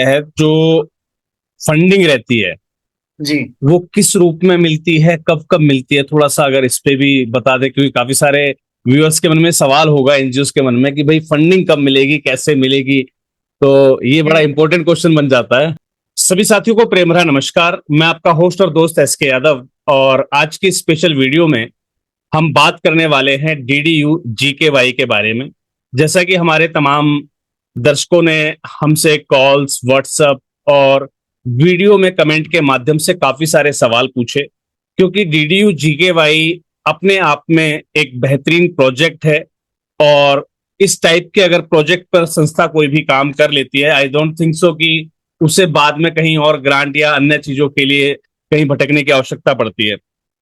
है जो फंडिंग रहती है जी। वो किस रूप में मिलती है, कब कब मिलती है, थोड़ा सा अगर इस पे भी बता दे, क्योंकि काफी सारे व्यूअर्स के मन में सवाल होगा, एनजीओ के मन में कि भाई फंडिंग कब मिलेगी, कैसे मिलेगी। तो ये बड़ा जी। इंपॉर्टेंट क्वेश्चन बन जाता है। सभी साथियों को प्रेम भरा नमस्कार। मैं आपका होस्ट और दोस्त एस के यादव, और आज की स्पेशल वीडियो में हम बात करने वाले हैं डीडीयू जीकेवाई के बारे में। जैसा कि हमारे तमाम दर्शकों ने हमसे कॉल्स, व्हाट्सएप और वीडियो में कमेंट के माध्यम से काफी सारे सवाल पूछे, क्योंकि डीडीयू जीकेवाई अपने आप में एक बेहतरीन प्रोजेक्ट है। और इस टाइप के अगर प्रोजेक्ट पर संस्था कोई भी काम कर लेती है, आई डोंट थिंक सो कि उसे बाद में कहीं और ग्रांट या अन्य चीजों के लिए कहीं भटकने की आवश्यकता पड़ती है।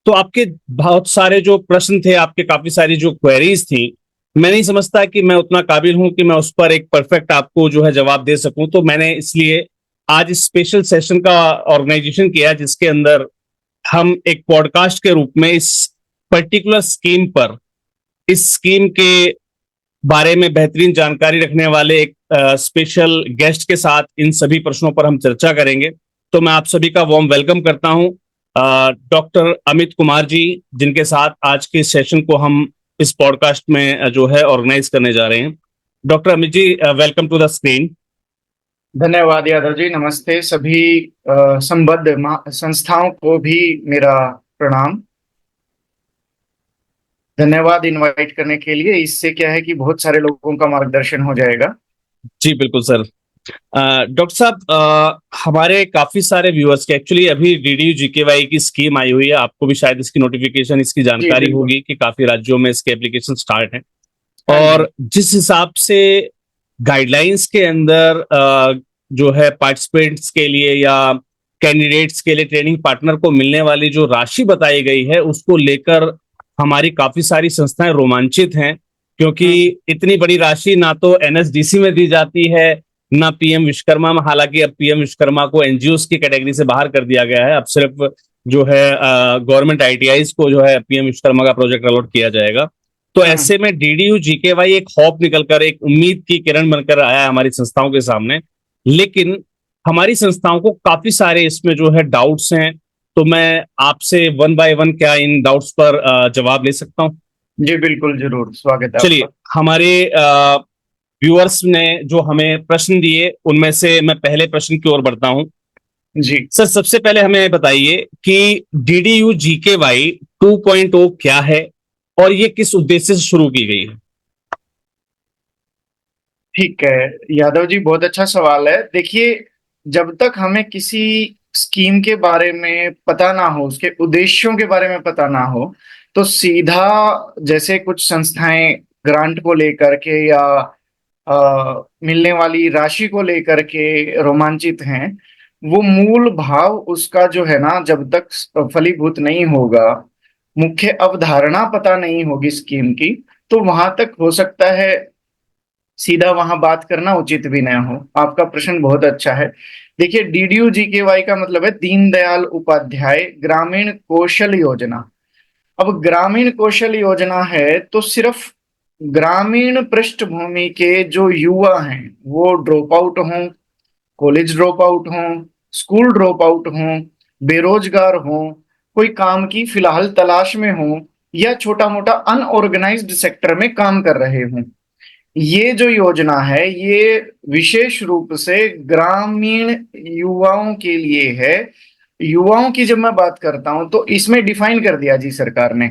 तो आपके बहुत सारे जो प्रश्न थे, आपके काफी सारी जो क्वेरीज थी, मैं नहीं समझता कि मैं उतना काबिल हूं कि मैं उस पर एक परफेक्ट आपको जो है जवाब दे सकूं। तो मैंने इसलिए आज स्पेशल सेशन का ऑर्गेनाइजेशन किया, जिसके अंदर हम एक पॉडकास्ट के रूप में इस पर्टिकुलर स्कीम पर, इस स्कीम के बारे में बेहतरीन जानकारी रखने वाले एक स्पेशल गेस्ट के साथ इन सभी प्रश्नों पर हम चर्चा करेंगे। तो मैं आप सभी का वार्म वेलकम करता हूं डॉक्टर अमित कुमार जी, जिनके साथ आज के सेशन को हम इस पॉडकास्ट में जो है ऑर्गेनाइज करने जा रहे हैं। Doctor Amit ji, welcome to the screen. धन्यवाद यादव जी। नमस्ते सभी संबद्ध संस्थाओं को भी मेरा प्रणाम। धन्यवाद इनवाइट करने के लिए। इससे क्या है कि बहुत सारे लोगों का मार्गदर्शन हो जाएगा। जी बिल्कुल सर। डॉक्टर साहब, हमारे काफी सारे व्यूअर्स के एक्चुअली अभी डीडीयू जीकेवाई की स्कीम आई हुई है, आपको भी शायद इसकी नोटिफिकेशन, इसकी जी जानकारी बिल्कुल। होगी कि काफी राज्यों में इसके एप्लीकेशन स्टार्ट हैं। हाँ जी। और जिस हिसाब से गाइडलाइंस के अंदर जो है पार्टिसिपेंट्स के लिए या कैंडिडेट्स के लिए ट्रेनिंग पार्टनर को मिलने वाली जो राशि बताई गई है, उसको लेकर हमारी काफी सारी संस्थाएं रोमांचित हैं। क्योंकि हम्म। इतनी बड़ी राशि ना तो एनएसडीसी में दी जाती है, ना पीएम विश्वकर्मा में। हालांकि अब पीएम विश्वकर्मा को एनजीओ की कैटेगरी से बाहर कर दिया गया है, अब सिर्फ जो है गवर्नमेंट आईटीआईज को जो है पीएम विश्वकर्मा का प्रोजेक्ट अलॉट किया जाएगा। तो हम्म। ऐसे में डीडीयू जीकेवाई एक हॉप निकलकर, एक उम्मीद की किरण बनकर आया है हमारी संस्थाओं के सामने। लेकिन हमारी संस्थाओं को काफी सारे इसमें जो है डाउट्स हैं। तो मैं आपसे वन बाय वन क्या इन डाउट्स पर जवाब ले सकता हूं? जी बिल्कुल, जरूर स्वागत है चलिए, आपका। हमारे व्यूअर्स ने जो हमें प्रश्न दिए, उनमें से मैं पहले प्रश्न की ओर बढ़ता हूं। जी। सर, सबसे पहले हमें बताइए कि डीडीयू जीकेवाई 2.0 क्या है और ये किस उद्देश्य से शुरू की गई है? ठीक है यादव जी, बहुत अच्छा सवाल है। देखिए, जब तक हमें किसी स्कीम के बारे में पता ना हो, उसके उद्देश्यों के बारे में पता ना हो, तो सीधा जैसे कुछ संस्थाएं ग्रांट को लेकर के या मिलने वाली राशि को लेकर के रोमांचित हैं, वो मूल भाव उसका जो है ना, जब तक फलीभूत नहीं होगा, मुख्य अवधारणा पता नहीं होगी स्कीम की, तो वहां तक हो सकता है सीधा वहां बात करना उचित भी न हो। आपका प्रश्न बहुत अच्छा है। देखिए, डीडीयू जीकेवाई का मतलब है दीनदयाल उपाध्याय ग्रामीण कौशल योजना। अब ग्रामीण कौशल योजना है तो सिर्फ ग्रामीण पृष्ठभूमि के जो युवा हैं, वो ड्रॉप आउट हों, कॉलेज ड्रॉप आउट हों, स्कूल ड्रॉप आउट हों, बेरोजगार हों, कोई काम की फिलहाल तलाश में हों, या छोटा मोटा अनऑर्गेनाइज्ड सेक्टर में काम कर रहे हों, ये जो योजना है ये विशेष रूप से ग्रामीण युवाओं के लिए है। युवाओं की जब मैं बात करता हूं तो इसमें डिफाइन कर दिया जी सरकार ने,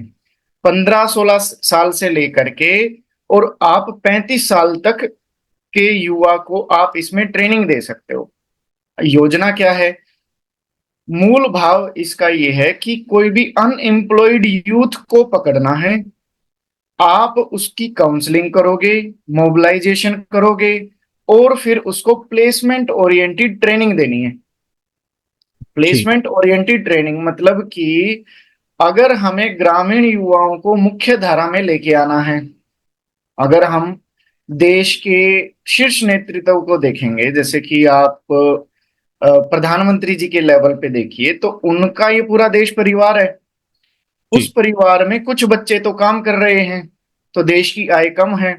15-16 साल से लेकर के और आप 35 साल तक के युवा को आप इसमें ट्रेनिंग दे सकते हो। योजना क्या है? मूल भाव इसका ये है कि कोई भी अनएम्प्लॉयड यूथ को पकड़ना है, आप उसकी काउंसलिंग करोगे, मोबिलाइजेशन करोगे, और फिर उसको प्लेसमेंट ओरिएंटेड ट्रेनिंग देनी है। ठीक। प्लेसमेंट ओरिएंटेड ट्रेनिंग मतलब कि अगर हमें ग्रामीण युवाओं को मुख्य धारा में लेके आना है, अगर हम देश के शीर्ष नेतृत्व को देखेंगे, जैसे कि आप प्रधानमंत्री जी के लेवल पे देखिए, तो उनका ये पूरा देश परिवार है। उस जी। परिवार में कुछ बच्चे तो काम कर रहे हैं, तो देश की आय कम है।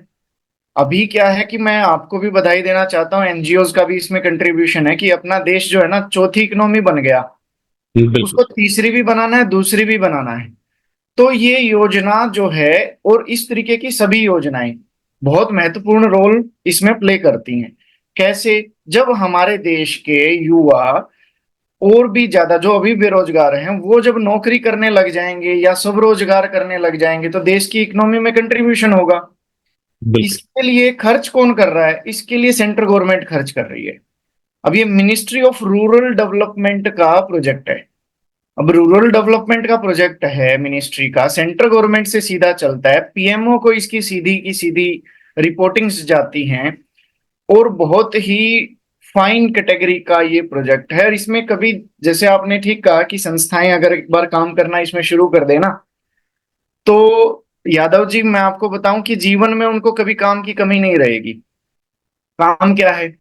अभी क्या है कि मैं आपको भी बधाई देना चाहता हूँ, एनजीओज का भी इसमें कंट्रीब्यूशन है कि अपना देश जो है ना चौथी इकोनॉमी बन गया, बिल्कुल। उसको तीसरी भी बनाना है, दूसरी भी बनाना है। तो ये योजना जो है और इस तरीके की सभी योजनाएं बहुत महत्वपूर्ण रोल इसमें प्ले करती हैं। कैसे? जब हमारे देश के युवा और भी ज्यादा जो अभी बेरोजगार हैं वो जब नौकरी करने लग जाएंगे या सब रोजगार करने लग जाएंगे तो देश की इकोनॉमी में कंट्रीब्यूशन होगा। बिल्कुल। इसके लिए खर्च कौन कर रहा है? इसके लिए सेंट्रल गवर्नमेंट खर्च कर रही है। अब ये मिनिस्ट्री ऑफ रूरल डेवलपमेंट का प्रोजेक्ट है। अब रूरल डेवलपमेंट का प्रोजेक्ट है मिनिस्ट्री का, सेंट्रल गवर्नमेंट से सीधा चलता है, पीएमओ को इसकी सीधी की सीधी रिपोर्टिंग्स जाती हैं। और बहुत ही फाइन कैटेगरी का ये प्रोजेक्ट है। और इसमें कभी, जैसे आपने ठीक कहा कि संस्थाएं अगर एक बार काम करना इसमें शुरू कर देना, तो यादव जी मैं आपको बताऊं कि जीवन में उनको कभी काम की कमी नहीं रहेगी। काम क्या है?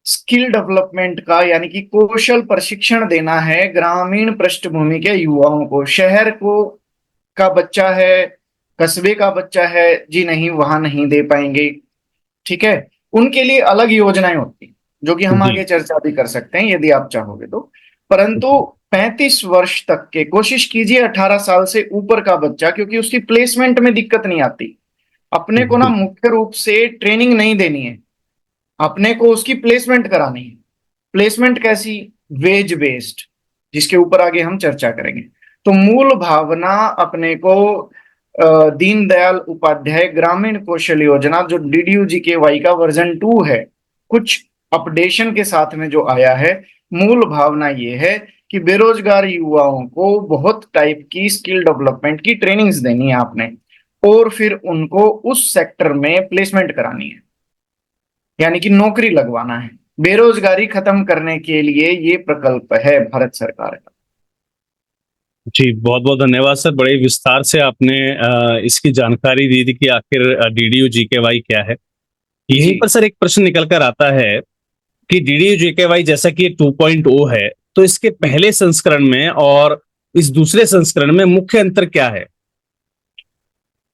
स्किल डेवलपमेंट का, यानी कि कौशल प्रशिक्षण देना है ग्रामीण पृष्ठभूमि के युवाओं को। शहर को का बच्चा है, कस्बे का बच्चा है जी, नहीं वहां नहीं दे पाएंगे। ठीक है, उनके लिए अलग योजनाएं होती जो कि हम जी। आगे चर्चा भी कर सकते हैं यदि आप चाहोगे तो। परंतु 35 वर्ष तक के, कोशिश कीजिए 18 साल से ऊपर का बच्चा, क्योंकि उसकी प्लेसमेंट में दिक्कत नहीं आती। अपने को ना बिल्कुल। मुख्य रूप से ट्रेनिंग नहीं देनी है, अपने को उसकी प्लेसमेंट करानी है। प्लेसमेंट कैसी? वेज बेस्ड, जिसके ऊपर आगे हम चर्चा करेंगे। तो मूल भावना अपने को दीनदयाल उपाध्याय ग्रामीण कौशल योजना जो डीडीयू जीकेवाई का वर्जन 2 है, कुछ अपडेशन के साथ में जो आया है, मूल भावना ये है कि बेरोजगार युवाओं को बहुत टाइप की स्किल डेवलपमेंट की ट्रेनिंग्स देनी है आपने, और फिर उनको उस सेक्टर में प्लेसमेंट करानी है, यानी कि नौकरी लगवाना है। बेरोजगारी खत्म करने के लिए ये प्रकल्प है भारत सरकार का। जी, बहुत बहुत धन्यवाद सर, बड़े विस्तार से आपने इसकी जानकारी दी थी कि आखिर डीडीयू जीकेवाई क्या है। यहीं जी पर सर एक प्रश्न निकल कर आता है कि डीडीयू जीकेवाई जैसा कि ये 2.0 है, तो इसके पहले संस्करण में और इस दूसरे संस्करण में मुख्य अंतर क्या है?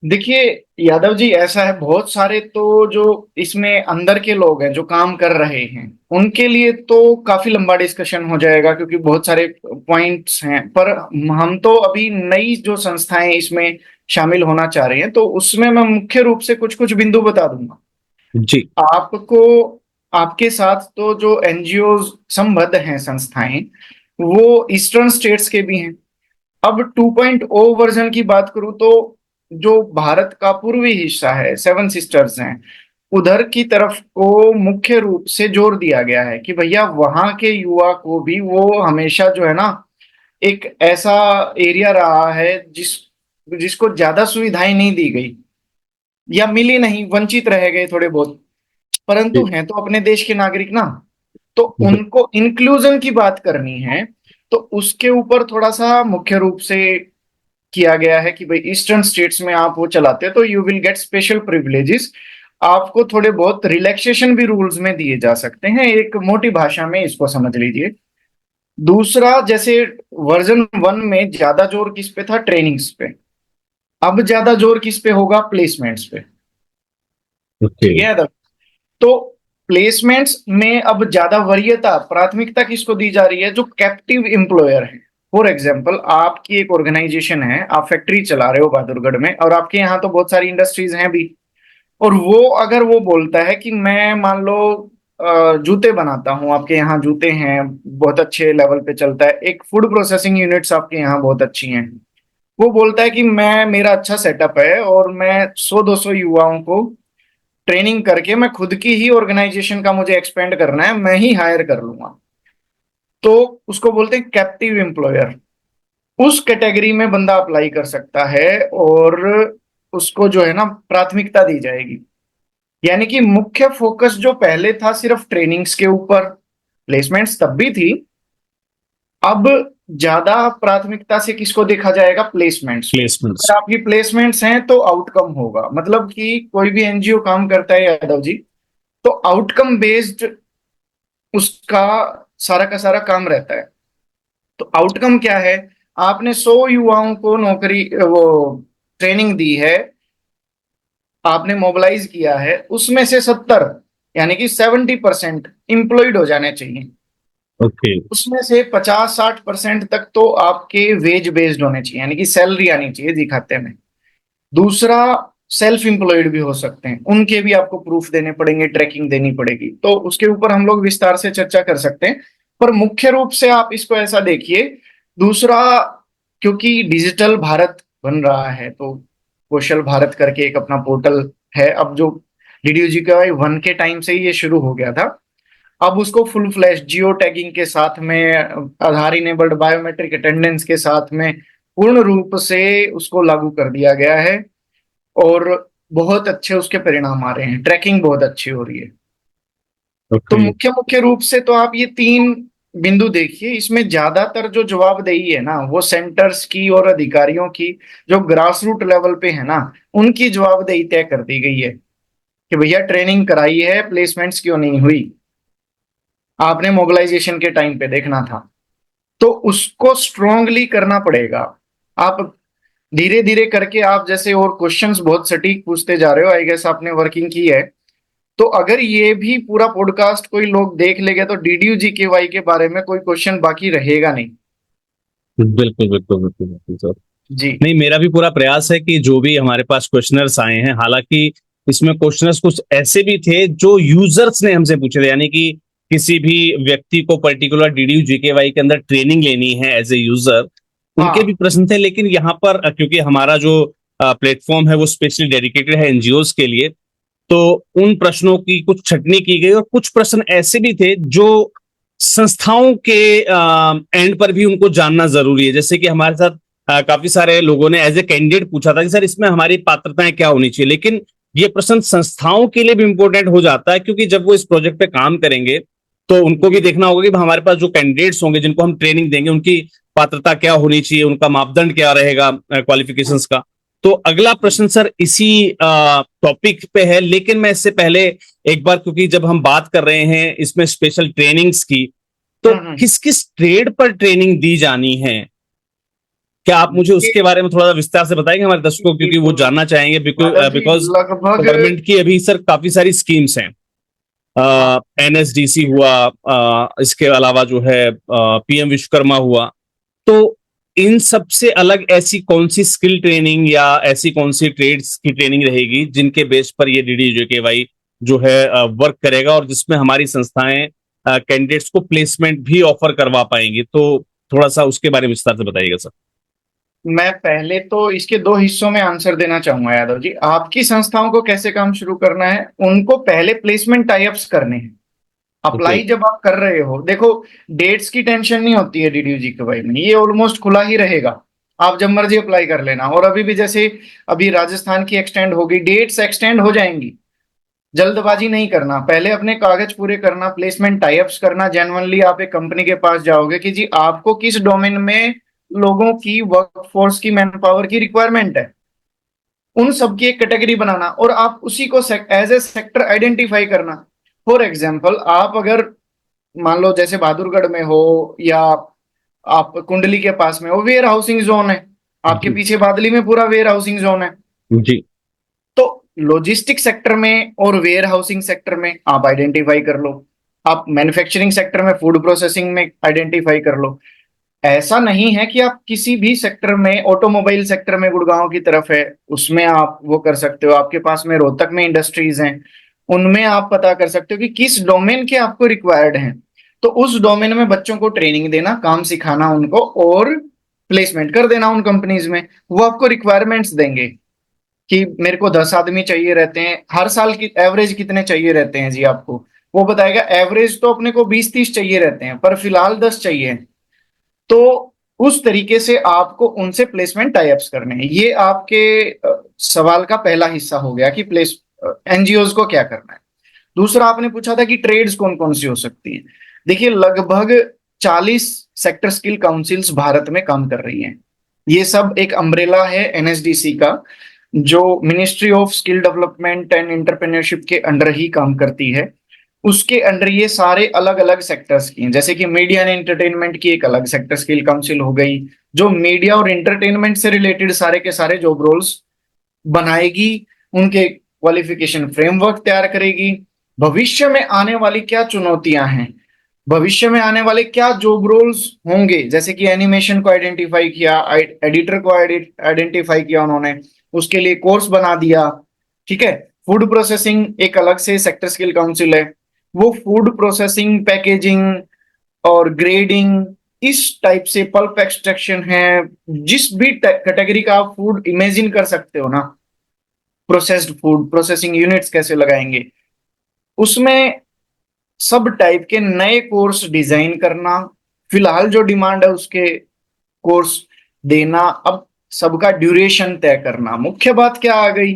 देखिए यादव जी, ऐसा है बहुत सारे तो जो इसमें अंदर के लोग हैं जो काम कर रहे हैं उनके लिए तो काफी लंबा डिस्कशन हो जाएगा, क्योंकि बहुत सारे पॉइंट्स हैं। पर हम तो अभी नई जो संस्थाएं इसमें शामिल होना चाह रही हैं, तो उसमें मैं मुख्य रूप से कुछ कुछ बिंदु बता दूंगा जी। आपको। आपके साथ तो जो एनजीओ संबद्ध हैं संस्थाएं, वो ईस्टर्न स्टेट्स के भी हैं। अब 2.0 वर्जन की बात करूं तो जो भारत का पूर्वी हिस्सा है, सेवन सिस्टर्स हैं, उधर की तरफ को मुख्य रूप से जोर दिया गया है कि भैया वहां के युवा को भी, वो हमेशा जो है ना एक ऐसा एरिया रहा है जिसको ज्यादा सुविधाएं नहीं दी गई या मिली नहीं, वंचित रह गए थोड़े बहुत, परंतु जी। हैं तो अपने देश के नागरिक ना। तो बिल्कुल। उनको इंक्लूजन की बात करनी है, तो उसके ऊपर थोड़ा सा मुख्य रूप से किया गया है कि भाई ईस्टर्न स्टेट्स में आप वो चलाते हैं तो you will get special privileges. आपको थोड़े बहुत रिलैक्सेशन भी रूल्स में दिए जा सकते हैं, एक मोटी भाषा में इसको समझ लीजिए। दूसरा, जैसे वर्जन 1 में ज्यादा जोर किस पे था? ट्रेनिंग्स पे। अब ज्यादा जोर किस पे होगा? प्लेसमेंट्स पे। ओके। ठीक है दादा? तो प्लेसमेंट्स में अब ज्यादा वरीयता, प्राथमिकता किसको दी जा रही है? जो कैप्टिव एम्प्लॉयर है। फॉर एग्जाम्पल, आपकी एक ऑर्गेनाइजेशन है, आप फैक्ट्री चला रहे हो बहादुरगढ़ में, और आपके यहाँ तो बहुत सारी इंडस्ट्रीज हैं भी, और वो अगर वो बोलता है कि मैं मान लो जूते बनाता हूँ, आपके यहाँ जूते हैं बहुत अच्छे लेवल पे चलता है, एक फूड प्रोसेसिंग यूनिट्स आपके यहाँ बहुत अच्छी हैं, वो बोलता है कि मैं, मेरा अच्छा सेटअप है और मैं 100-200 युवाओं को ट्रेनिंग करके मैं खुद की ही ऑर्गेनाइजेशन का मुझे एक्सपेंड करना है, मैं ही हायर कर लूंगा, तो उसको बोलते हैं कैप्टिव एम्प्लॉयर। उस कैटेगरी में बंदा अप्लाई कर सकता है और उसको जो है ना प्राथमिकता दी जाएगी। यानी कि मुख्य फोकस जो पहले था सिर्फ ट्रेनिंग्स के ऊपर, प्लेसमेंट्स तब भी थी, अब ज्यादा प्राथमिकता से किसको देखा जाएगा? प्लेसमेंट्स को। प्लेसमेंट्स। अगर आपकी प्लेसमेंट्स हैं तो आउटकम होगा, मतलब कि कोई भी एनजीओ काम करता है यादव जी, तो आउटकम बेस्ड उसका सारा का सारा काम रहता है। तो आउटकम क्या है? आपने 100 युवाओं को नौकरी, वो ट्रेनिंग दी है, आपने मोबिलाइज किया है उसमें से 70 यानी कि 70% इंप्लॉयड हो जाने चाहिए। ओके। उसमें से 50-60% तक तो आपके वेज बेस्ड होने चाहिए, यानी कि सैलरी आनी चाहिए जी खाते में। दूसरा, सेल्फ एम्प्लॉयड भी हो सकते हैं, उनके भी आपको प्रूफ देने पड़ेंगे, ट्रैकिंग देनी पड़ेगी, तो उसके ऊपर हम लोग विस्तार से चर्चा कर सकते हैं। पर मुख्य रूप से आप इसको ऐसा देखिए। दूसरा, क्योंकि डिजिटल भारत बन रहा है तो कौशल भारत करके एक अपना पोर्टल है, अब जो डीडीयू जी का 1 के टाइम से ही ये शुरू हो गया था। अब उसको फुल फ्लैश जियो टैगिंग के साथ में, आधार इनेबल्ड बायोमेट्रिक अटेंडेंस के साथ में पूर्ण रूप से उसको लागू कर दिया गया है, और बहुत अच्छे उसके परिणाम आ रहे हैं, ट्रैकिंग बहुत अच्छी हो रही है। तो ओके। मुख्य मुख्य रूप से तो आप ये 3 बिंदु देखिए, इसमें ज्यादातर जो जवाबदेही है ना वो सेंटर्स की और अधिकारियों की, जो ग्रास रूट लेवल पे है ना, उनकी जवाबदेही तय कर दी गई है कि भैया ट्रेनिंग कराई है, प्लेसमेंट्स क्यों नहीं हुई, आपने मोबिलाइजेशन के टाइम पे देखना था। तो उसको स्ट्रोंगली करना पड़ेगा। आप धीरे धीरे करके, आप जैसे और क्वेश्चंस बहुत सटीक पूछते जा रहे हो, आई गेस आपने वर्किंग की है, तो अगर ये भी पूरा पॉडकास्ट कोई लोग देख लेगा तो डीडीयू जीकेवाई के बारे में कोई क्वेश्चन बाकी रहेगा नहीं। बिल्कुल बिल्कुल बिल्कुल बिल्कुल सर। जी नहीं, मेरा भी पूरा प्रयास है कि जो भी हमारे पास क्वेश्चनर्स आए हैं, हालांकि इसमें क्वेश्चनर्स कुछ ऐसे भी थे जो यूजर्स ने हमसे पूछे थे, यानी कि किसी भी व्यक्ति को पर्टिकुलर डीडीयू जीकेवाई के अंदर ट्रेनिंग लेनी है एज ए यूजर, उनके भी हाँ प्रश्न थे। लेकिन यहाँ पर क्योंकि हमारा जो प्लेटफॉर्म है वो स्पेशली डेडिकेटेड है एनजीओज के लिए, तो उन प्रश्नों की कुछ छटनी की गई, और कुछ प्रश्न ऐसे भी थे जो संस्थाओं के एंड पर भी उनको जानना जरूरी है। जैसे कि हमारे साथ काफी सारे लोगों ने एज ए कैंडिडेट पूछा था कि सर इसमें हमारी पात्रताएं क्या होनी चाहिए, लेकिन ये प्रश्न संस्थाओं के लिए भी इंपॉर्टेंट हो जाता है, क्योंकि जब वो इस प्रोजेक्ट पे काम करेंगे तो उनको भी जी देखना होगा कि हमारे पास जो कैंडिडेट्स होंगे जिनको हम ट्रेनिंग देंगे उनकी पात्रता क्या होनी चाहिए, उनका मापदंड क्या रहेगा क्वालिफिकेशंस का। तो अगला प्रश्न सर इसी टॉपिक पे है, लेकिन मैं इससे पहले एक बार, क्योंकि जब हम बात कर रहे हैं इसमें स्पेशल ट्रेनिंग्स की, तो हम्म। किस किस ट्रेड पर ट्रेनिंग दी जानी है, क्या आप मुझे ये उसके बारे में थोड़ा विस्तार से बताएंगे हमारे दर्शकों को, क्योंकि वो बिल्कुल जानना चाहेंगे, यादव जी, बिकॉज लगभग गवर्नमेंट की अभी सर काफी सारी स्कीम्स हैं। हाँ, एनएसडीसी हुआ, इसके अलावा जो है पीएम विश्वकर्मा हुआ, तो इन सब से अलग ऐसी कौन सी स्किल ट्रेनिंग या ऐसी कौन सी ट्रेड्स की ट्रेनिंग रहेगी जिनके बेस पर ये डीडीयूजीकेवाई जो है वर्क करेगा, और जिसमें हमारी संस्थाएं कैंडिडेट्स को प्लेसमेंट भी ऑफर करवा पाएंगी? तो थोड़ा सा उसके बारे में विस्तार से बताइएगा सर। मैं पहले तो इसके 2 हिस्सों में आंसर देना चाहूंगा यादव जी। आपकी संस्थाओं को कैसे काम शुरू करना है, उनको पहले प्लेसमेंट टाइप्स करने हैं। ओके। अप्लाई जब आप कर रहे हो, देखो डेट्स की टेंशन नहीं होती है डीडीयू जी के भाई में, ये ऑलमोस्ट खुला ही रहेगा, आप जब मर्जी अप्लाई कर लेना। और अभी भी जैसे अभी राजस्थान की एक्सटेंड होगी, डेट्स एक्सटेंड हो जाएंगी, जल्दबाजी नहीं करना, पहले अपने कागज पूरे करना, प्लेसमेंट टाइप्स करना। जेन्युइनली आप एक कंपनी के पास जाओगे कि जी आपको किस डोमेन में लोगों की, वर्कफोर्स की, मैन पावर की रिक्वायरमेंट है, उन सब की एक कैटेगरी बनाना, और आप उसी को एज ए सेक्टर आइडेंटिफाई करना। फॉर एग्जाम्पल, आप अगर मान लो जैसे बहादुरगढ़ में हो, या आप कुंडली के पास में हो, वेयर हाउसिंग जोन है, आपके जी पीछे बादली में पूरा वेयर हाउसिंग जोन है। जी। तो लॉजिस्टिक सेक्टर में और वेयर हाउसिंग सेक्टर में आप आइडेंटिफाई कर लो, आप मैन्युफैक्चरिंग सेक्टर में, फूड प्रोसेसिंग में आइडेंटिफाई कर लो। ऐसा नहीं है कि आप किसी भी सेक्टर में, ऑटोमोबाइल सेक्टर में गुड़गांव की तरफ है उसमें आप वो कर सकते हो, आपके पास में रोहतक में इंडस्ट्रीज हैं, उनमें आप पता कर सकते हो कि किस डोमेन के आपको रिक्वायर्ड हैं। तो उस डोमेन में बच्चों को ट्रेनिंग देना, काम सिखाना उनको, और प्लेसमेंट कर देना उन कंपनीज में। वो आपको रिक्वायरमेंट्स देंगे कि मेरे को 10 आदमी चाहिए रहते हैं, हर साल की एवरेज कितने चाहिए रहते हैं जी आपको, वो बताएगा। एवरेज तो अपने को 20-30 चाहिए रहते हैं, पर फिलहाल 10 चाहिए। तो उस तरीके से आपको उनसे प्लेसमेंट टाइप्स करने हैं। ये आपके सवाल का पहला हिस्सा हो गया कि प्लेस एनजीओज को क्या करना है। दूसरा, आपने पूछा था कि ट्रेड्स कौन कौन सी हो सकती हैं। देखिए, लगभग 40 सेक्टर स्किल काउंसिल्स भारत में काम कर रही हैं। ये सब एक अम्ब्रेला है एनएसडीसी का, जो ministry of skill development and entrepreneurship के अंडर ही काम करती है। उसके अंडर ये सारे अलग अलग सेक्टर्स की हैं, जैसे कि मीडिया एंड एंटरटेनमेंट की एक अलग सेक्टर स्किल काउंसिल हो गई, जो मीडिया और एंटरटेनमेंट से रिलेटेड सारे के सारे जॉब रोल्स बनाएगी, उनके क्वालिफिकेशन फ्रेमवर्क तैयार करेगी, भविष्य में आने वाली क्या चुनौतियां हैं, भविष्य में आने वाले क्या जॉब रोल्स होंगे, जैसे कि एनिमेशन को आइडेंटिफाई किया, एडिटर को आइडेंटिफाई किया उन्होंने, उसके लिए कोर्स बना दिया। ठीक है, फूड प्रोसेसिंग एक अलग से सेक्टर स्किल काउंसिल है, वो फूड प्रोसेसिंग, पैकेजिंग और ग्रेडिंग, इस टाइप से पल्प एक्सट्रैक्शन है, जिस भी कैटेगरी का आप फूड इमेजिन कर सकते हो ना, प्रोसेस्ड फूड प्रोसेसिंग यूनिट्स कैसे लगाएंगे, उसमें सब टाइप के नए कोर्स डिजाइन करना, फिलहाल जो डिमांड है उसके कोर्स देना, अब सबका ड्यूरेशन तय करना। मुख्य बात क्या आ गई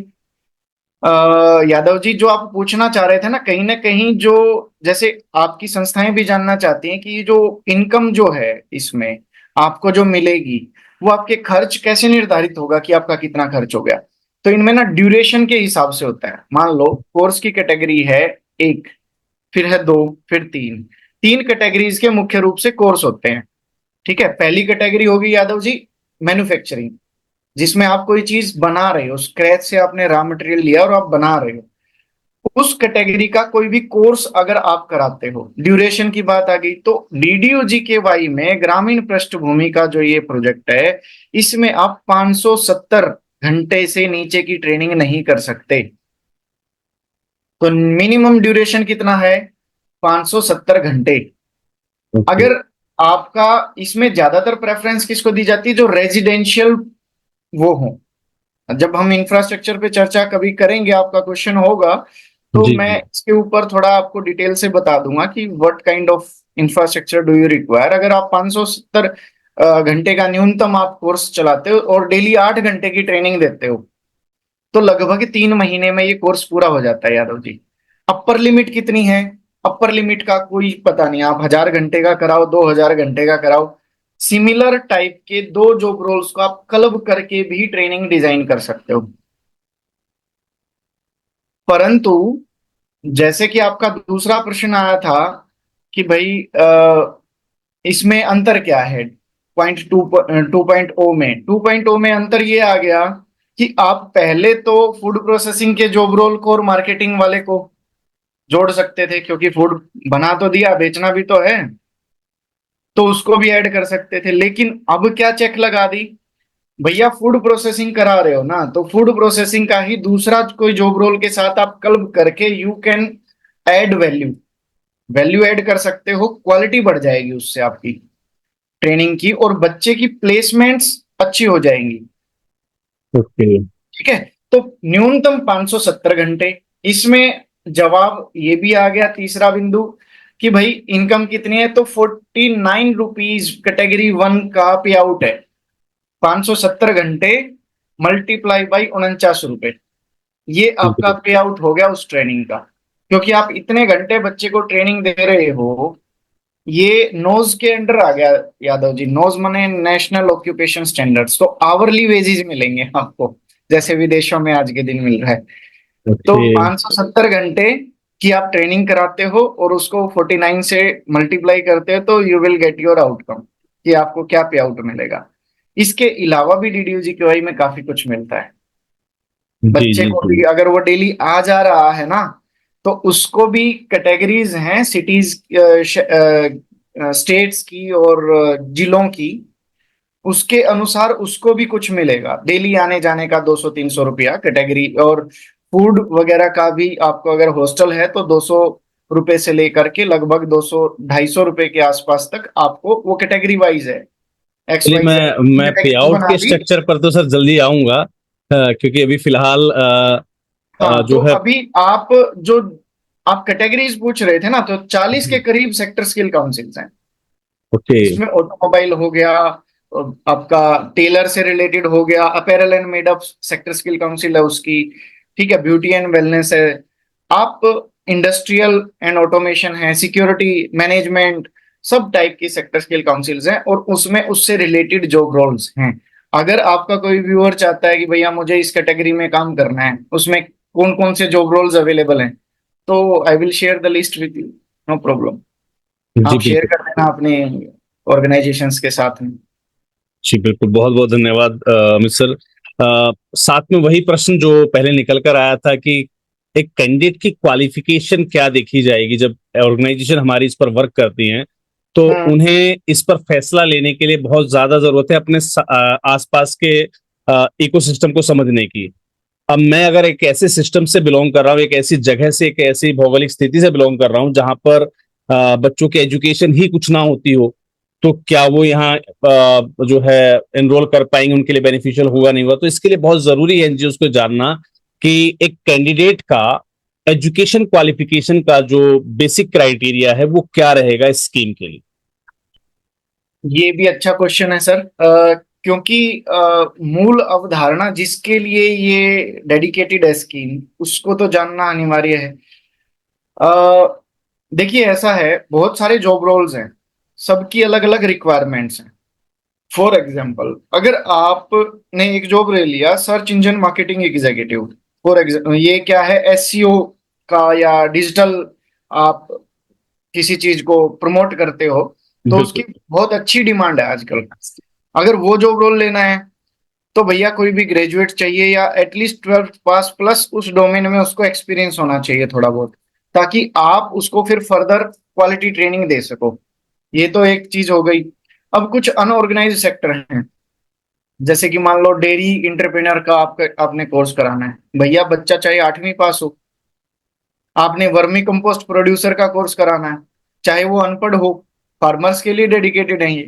यादव जी, जो आप पूछना चाह रहे थे ना कहीं जो, जैसे आपकी संस्थाएं भी जानना चाहती हैं कि जो इनकम जो है इसमें आपको जो मिलेगी, वो आपके खर्च कैसे निर्धारित होगा कि आपका कितना खर्च हो गया। तो इनमें ना ड्यूरेशन के हिसाब से होता है। मान लो कोर्स की कैटेगरी है एक, फिर है दो, फिर तीन, तीन कैटेगरीज के मुख्य रूप से कोर्स होते हैं। ठीक है, पहली कैटेगरी होगी यादव जी मैन्युफैक्चरिंग, जिसमें आप कोई चीज बना रहे हो, स्क्रैच से आपने रॉ मटेरियल लिया और आप बना रहे हो, उस कैटेगरी का कोई भी कोर्स अगर आप कराते हो, ड्यूरेशन की बात आ गई, तो डीडीयू जीकेवाई में ग्रामीण पृष्ठभूमि का जो ये प्रोजेक्ट है, इसमें आप 570 घंटे से नीचे की ट्रेनिंग नहीं कर सकते। तो मिनिमम ड्यूरेशन कितना है? 570 घंटे। अगर आपका, इसमें ज्यादातर प्रेफरेंस किसको दी जाती है? जो रेजिडेंशियल वो हो। जब हम इंफ्रास्ट्रक्चर पे चर्चा कभी करेंगे, आपका क्वेश्चन होगा, तो जी मैं जी। इसके ऊपर थोड़ा आपको डिटेल से बता दूंगा कि what kind of infrastructure do you require. अगर आप 570 घंटे का न्यूनतम आप कोर्स चलाते हो और डेली 8 घंटे की ट्रेनिंग देते हो, तो लगभग 3 महीने में ये कोर्स पूरा हो जाता है यादव जी। अपर लिमिट कितनी है? अपर लिमिट का कोई पता नहीं, आप 1000 घंटे का कराओ, 2000 घंटे का कराओ, सिमिलर टाइप के दो जॉब रोल्स को आप क्लब करके भी ट्रेनिंग डिजाइन कर सकते हो। परंतु जैसे कि आपका दूसरा प्रश्न आया था कि भाई इसमें अंतर क्या है, पॉइंट टू 2.0 में, 2.0 में अंतर ये आ गया कि आप पहले तो फूड प्रोसेसिंग के जॉब रोल को और मार्केटिंग वाले को जोड़ सकते थे, क्योंकि फूड बना तो दिया, बेचना भी तो है, तो उसको भी ऐड कर सकते थे। लेकिन अब क्या चेक लगा दी, भैया फूड प्रोसेसिंग करा रहे हो ना, तो फूड प्रोसेसिंग का ही दूसरा कोई जॉब रोल के साथ आप क्लब करके you can add value, value add कर सकते हो, क्वालिटी बढ़ जाएगी उससे आपकी ट्रेनिंग की, और बच्चे की प्लेसमेंट्स अच्छी हो जाएंगी। ओके। ठीक है, तो न्यूनतम 570 घंटे। इसमें जवाब ये भी आ गया तीसरा बिंदु कि भाई इनकम कितनी है, तो 49 रुपीज कैटेगरी वन का पे आउट है। 570 घंटे मल्टीप्लाई बाई 49 रुपए, ये आपका पे आउट हो गया उस ट्रेनिंग का। क्योंकि आप इतने घंटे बच्चे को ट्रेनिंग दे रहे हो, ये नोज के अंडर आ गया यादव जी। नोज माने नेशनल ऑक्यूपेशन स्टैंडर्ड्स, तो आवरली वेजेस मिलेंगे आपको, जैसे विदेशों में आज के दिन मिल रहा है। तो ओके। 570 घंटे की आप ट्रेनिंग कराते हो और उसको 49 से मल्टीप्लाई करते हो, तो you will get your outcome कि आपको क्या पे आउट मिलेगा। इसके अलावा भी डीडीयू जीकेवाई में काफी कुछ मिलता है। जी बच्चे जी को जी। भी अगर वो डेली आ जा रहा है ना, तो उसको भी कैटेगरीज हैं सिटीज, स्टेट्स की और जिलों की, उसके अनुसार उसको भी कुछ मिलेगा। डेली आने जाने का 200-300 रुपया कैटेगरी, और फूड वगैरह का भी आपको अगर हॉस्टल है तो 200 रुपए से लेकर के लगभग 200-250 रुपए के आसपास तक आपको, वो कैटेगरी वाइज है, एक्स चलिए, वाई जेड मैं पे कैटेगरी आउट बना के दी। स्ट्रक्चर पर तो सर जल्दी आऊंगा, क्योंकि अभी फिलहाल हाँ, तो जो है। अभी आप जो आप कैटेगरीज पूछ रहे थे ना, तो 40 के करीब सेक्टर स्किल काउंसिल्स हैं। ओके। इसमें ऑटोमोबाइल हो गया, आपका टेलर से रिलेटेड हो गया, apparel and made up sector skill council है उसकी, ठीक है, ब्यूटी एंड वेलनेस है, आप इंडस्ट्रियल एंड ऑटोमेशन है, सिक्योरिटी मैनेजमेंट, सब टाइप की सेक्टर स्किल काउंसिल्स हैं, और उसमें उससे रिलेटेड जॉब रोल्स हैं। अगर आपका कोई व्यूअर चाहता है कि भैया मुझे इस कैटेगरी में काम करना है, उसमें कौन कौन से जॉब रोल्स अवेलेबल हैं, तो I will share the list with you, no problem. जी आप शेयर बिल्कुल। कर देना अपने ऑर्गेनाइजेशंस के साथ में। जी बिल्कुल, बहुत बहुत धन्यवाद अमित सर। साथ में वही प्रश्न जो पहले निकल कर आया था कि एक कैंडिडेट की क्वालिफिकेशन क्या देखी जाएगी जब ऑर्गेनाइजेशन हमारी इस पर वर्क करती हैं, तो हम्म। उन्हें इस पर फैसला लेने के लिए बहुत ज्यादा जरूरत है अपने आसपास के इकोसिस्टम को समझने की। अब मैं अगर एक ऐसे सिस्टम से बिलोंग कर रहा हूँ, एक ऐसी जगह से, एक ऐसी भौगोलिक स्थिति से बिलोंग कर रहा हूँ जहां पर बच्चों की एजुकेशन ही कुछ ना होती हो, तो क्या वो यहाँ जो है एनरोल कर पाएंगे, उनके लिए बेनिफिशियल होगा नहीं होगा। तो इसके लिए बहुत जरूरी है एनजीओ को जानना कि एक कैंडिडेट का एजुकेशन क्वालिफिकेशन का जो बेसिक क्राइटेरिया है वो क्या रहेगा इस स्कीम के लिए। ये भी अच्छा क्वेश्चन है सर। क्योंकि मूल अवधारणा जिसके लिए ये डेडिकेटेड है स्कीम, उसको तो जानना अनिवार्य है। अ, देखिए ऐसा है, बहुत सारे जॉब रोल्स हैं, सबकी अलग अलग रिक्वायरमेंट्स हैं। फॉर एग्जाम्पल, अगर आपने एक जॉब ले लिया search engine marketing executive, for example ये क्या है, एसईओ का या डिजिटल, आप किसी चीज को प्रमोट करते हो तो उसकी बिल्कुल। बहुत अच्छी डिमांड है आजकल। अगर वो जॉब रोल लेना है तो भैया कोई भी ग्रेजुएट चाहिए या एटलीस्ट 12th पास प्लस उस डोमेन में उसको एक्सपीरियंस होना चाहिए थोड़ा बहुत, ताकि आप उसको फिर फर्दर क्वालिटी ट्रेनिंग दे सको। ये तो एक चीज हो गई। अब कुछ अनऑर्गेनाइज सेक्टर हैं, जैसे कि मान लो डेयरी इंटरप्रेन्योर का आपने कोर्स कराना है, भैया बच्चा चाहे 8वीं पास हो। आपने वर्मी कंपोस्ट प्रोड्यूसर का कोर्स कराना है, चाहे वो अनपढ़ हो, फार्मर्स के लिए डेडिकेटेड है ये।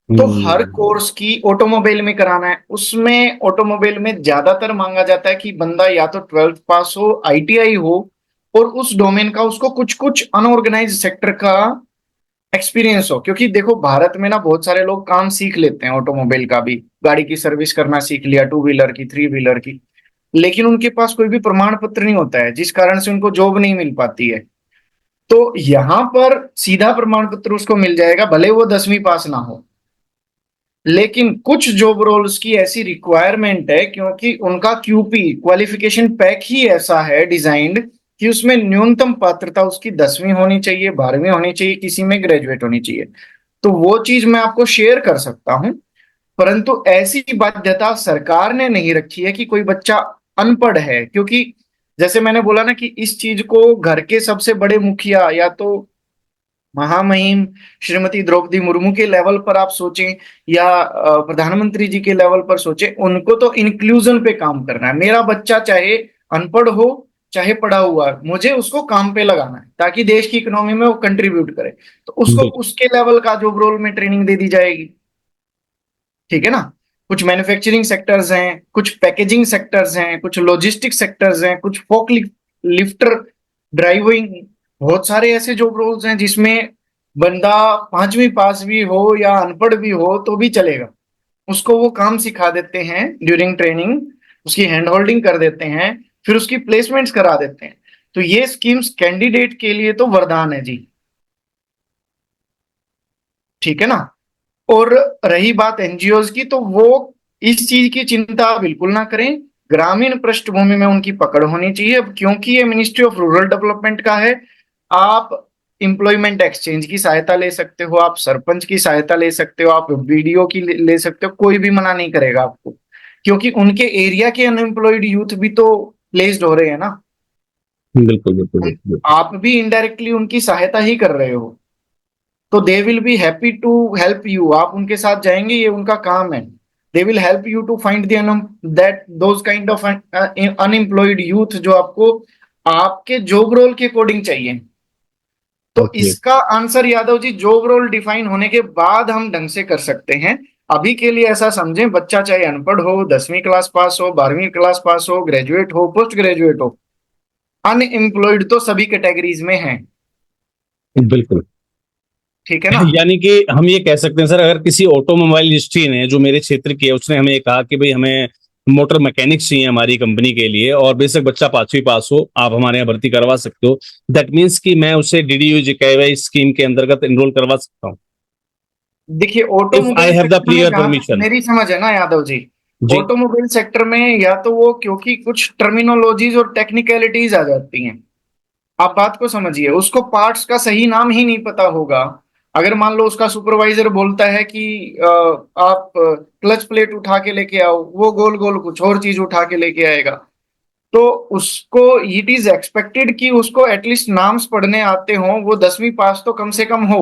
तो हर हम्म। कोर्स की ऑटोमोबाइल में कराना है, उसमें ऑटोमोबाइल में ज्यादातर मांगा जाता है कि बंदा या तो 12th पास हो, आईटीआई हो, और उस डोमेन का उसको कुछ कुछ अनऑर्गेनाइज सेक्टर का एक्सपीरियंस हो। क्योंकि देखो भारत में ना बहुत सारे लोग काम सीख लेते हैं, ऑटोमोबाइल का भी, गाड़ी की सर्विस करना सीख लिया, टू व्हीलर की, थ्री व्हीलर की, लेकिन उनके पास कोई भी प्रमाण पत्र नहीं होता है, जिस कारण से उनको जॉब नहीं मिल पाती है। तो यहां पर सीधा प्रमाण पत्र उसको मिल जाएगा, भले वो 10वीं पास ना हो। लेकिन कुछ जॉब रोल्स की ऐसी रिक्वायरमेंट है, क्योंकि उनका क्यूपी क्वालिफिकेशन पैक ही ऐसा है डिजाइंड, कि उसमें न्यूनतम पात्रता उसकी 10वीं होनी चाहिए, 12वीं होनी चाहिए, किसी में ग्रेजुएट होनी चाहिए। तो वो चीज मैं आपको शेयर कर सकता हूं, परंतु ऐसी बाध्यता सरकार ने नहीं रखी है कि कोई बच्चा अनपढ़ है। क्योंकि जैसे मैंने बोला ना कि इस चीज को घर के सबसे बड़े मुखिया या तो महामहिम श्रीमती द्रौपदी मुर्मू के लेवल पर आप सोचें, या प्रधानमंत्री जी के लेवल पर सोचें, उनको तो इंक्लूजन पे काम करना है। मेरा बच्चा चाहे अनपढ़ हो चाहे पढ़ा हुआ है, मुझे उसको काम पे लगाना है ताकि देश की इकोनॉमी में वो कंट्रीब्यूट करे। तो उसको बिल्कुल। उसके लेवल का जॉब रोल में ट्रेनिंग दे दी जाएगी। ठीक है ना। कुछ मैन्युफैक्चरिंग सेक्टर्स हैं, कुछ पैकेजिंग सेक्टर्स हैं, कुछ लॉजिस्टिक सेक्टर्स हैं, कुछ फोक लिफ्टर, ड्राइविंग, बहुत सारे ऐसे जॉब रोल्स हैं जिसमें बंदा 5वीं पास भी हो या अनपढ़ भी हो तो भी चलेगा। उसको वो काम सिखा देते हैं ड्यूरिंग ट्रेनिंग, उसकी हैंड होल्डिंग कर देते हैं, फिर उसकी प्लेसमेंट्स करा देते हैं। तो ये स्कीम्स कैंडिडेट के लिए तो वरदान है जी। ठीक है ना। और रही बात एनजीओज की, तो वो इस चीज की चिंता बिल्कुल ना करें। ग्रामीण पृष्ठभूमि में उनकी पकड़ होनी चाहिए। अब क्योंकि ये मिनिस्ट्री ऑफ रूरल डेवलपमेंट का है, आप एम्प्लॉयमेंट एक्सचेंज की सहायता ले सकते हो, आप सरपंच की सहायता ले सकते हो, आप बीडीओ की ले सकते हो, कोई भी मना नहीं करेगा आपको। क्योंकि उनके एरिया के अनएम्प्लॉयड यूथ भी तो प्लेस्ड हो रहे हैं ना। बिल्कुल बिल्कुल बिल्कुल। आप भी इनडायरेक्टली उनकी सहायता ही कर रहे हो। तो they will be happy to help you, आप उनके साथ जाएंगे, ये उनका काम है। They will help you to find that those kind of unemployed youth जो आपको आपके जॉब रोल के अकॉर्डिंग चाहिए। तो ओके। इसका answer Yadav ji, job role define होने के बाद हम ढंग से कर सकते हैं। अभी के लिए ऐसा समझें, बच्चा चाहे अनपढ़ हो, 10वीं क्लास पास हो, 12वीं क्लास पास हो, ग्रेजुएट हो, पोस्ट ग्रेजुएट हो, अनएम्प्लॉयड तो सभी कैटेगरीज में है। बिल्कुल। ठीक है ना। यानी कि हम ये कह सकते हैं सर, अगर किसी ऑटोमोबाइल इंडस्ट्री ने, जो मेरे क्षेत्र की है, उसने हमें कहा कि भाई हमें मोटर मैकेनिक्स चाहिए हमारी कंपनी के लिए, और बेशक बच्चा 5वीं पास हो, आप हमारे यहाँ भर्ती करवा सकते हो, दैट मीन्स कि मैं उसे डीडीयू जीकेवाई स्कीम के अंतर्गत एनरोल करवा सकता हूँ, देखिए if I automobile have the sector में क्लियर जहां तक परमिशन। मेरी समझ है ना यादव जी, जी। ऑटोमोबाइल सेक्टर में या तो वो, क्योंकि कुछ टर्मिनोलॉजीज और टेक्निकलिटीज आ जाती हैं, आप बात को समझिए, उसको पार्ट्स का सही नाम ही नहीं पता होगा। अगर मान लो उसका सुपरवाइजर बोलता है कि आप क्लच प्लेट उठा के लेके आओ, वो गोल गोल कुछ और चीज उठा के लेके आएगा। तो उसको इट इज एक्सपेक्टेड कि उसको एटलीस्ट नाम्स पढ़ने आते हों, वो 10वीं पास तो कम से कम हो।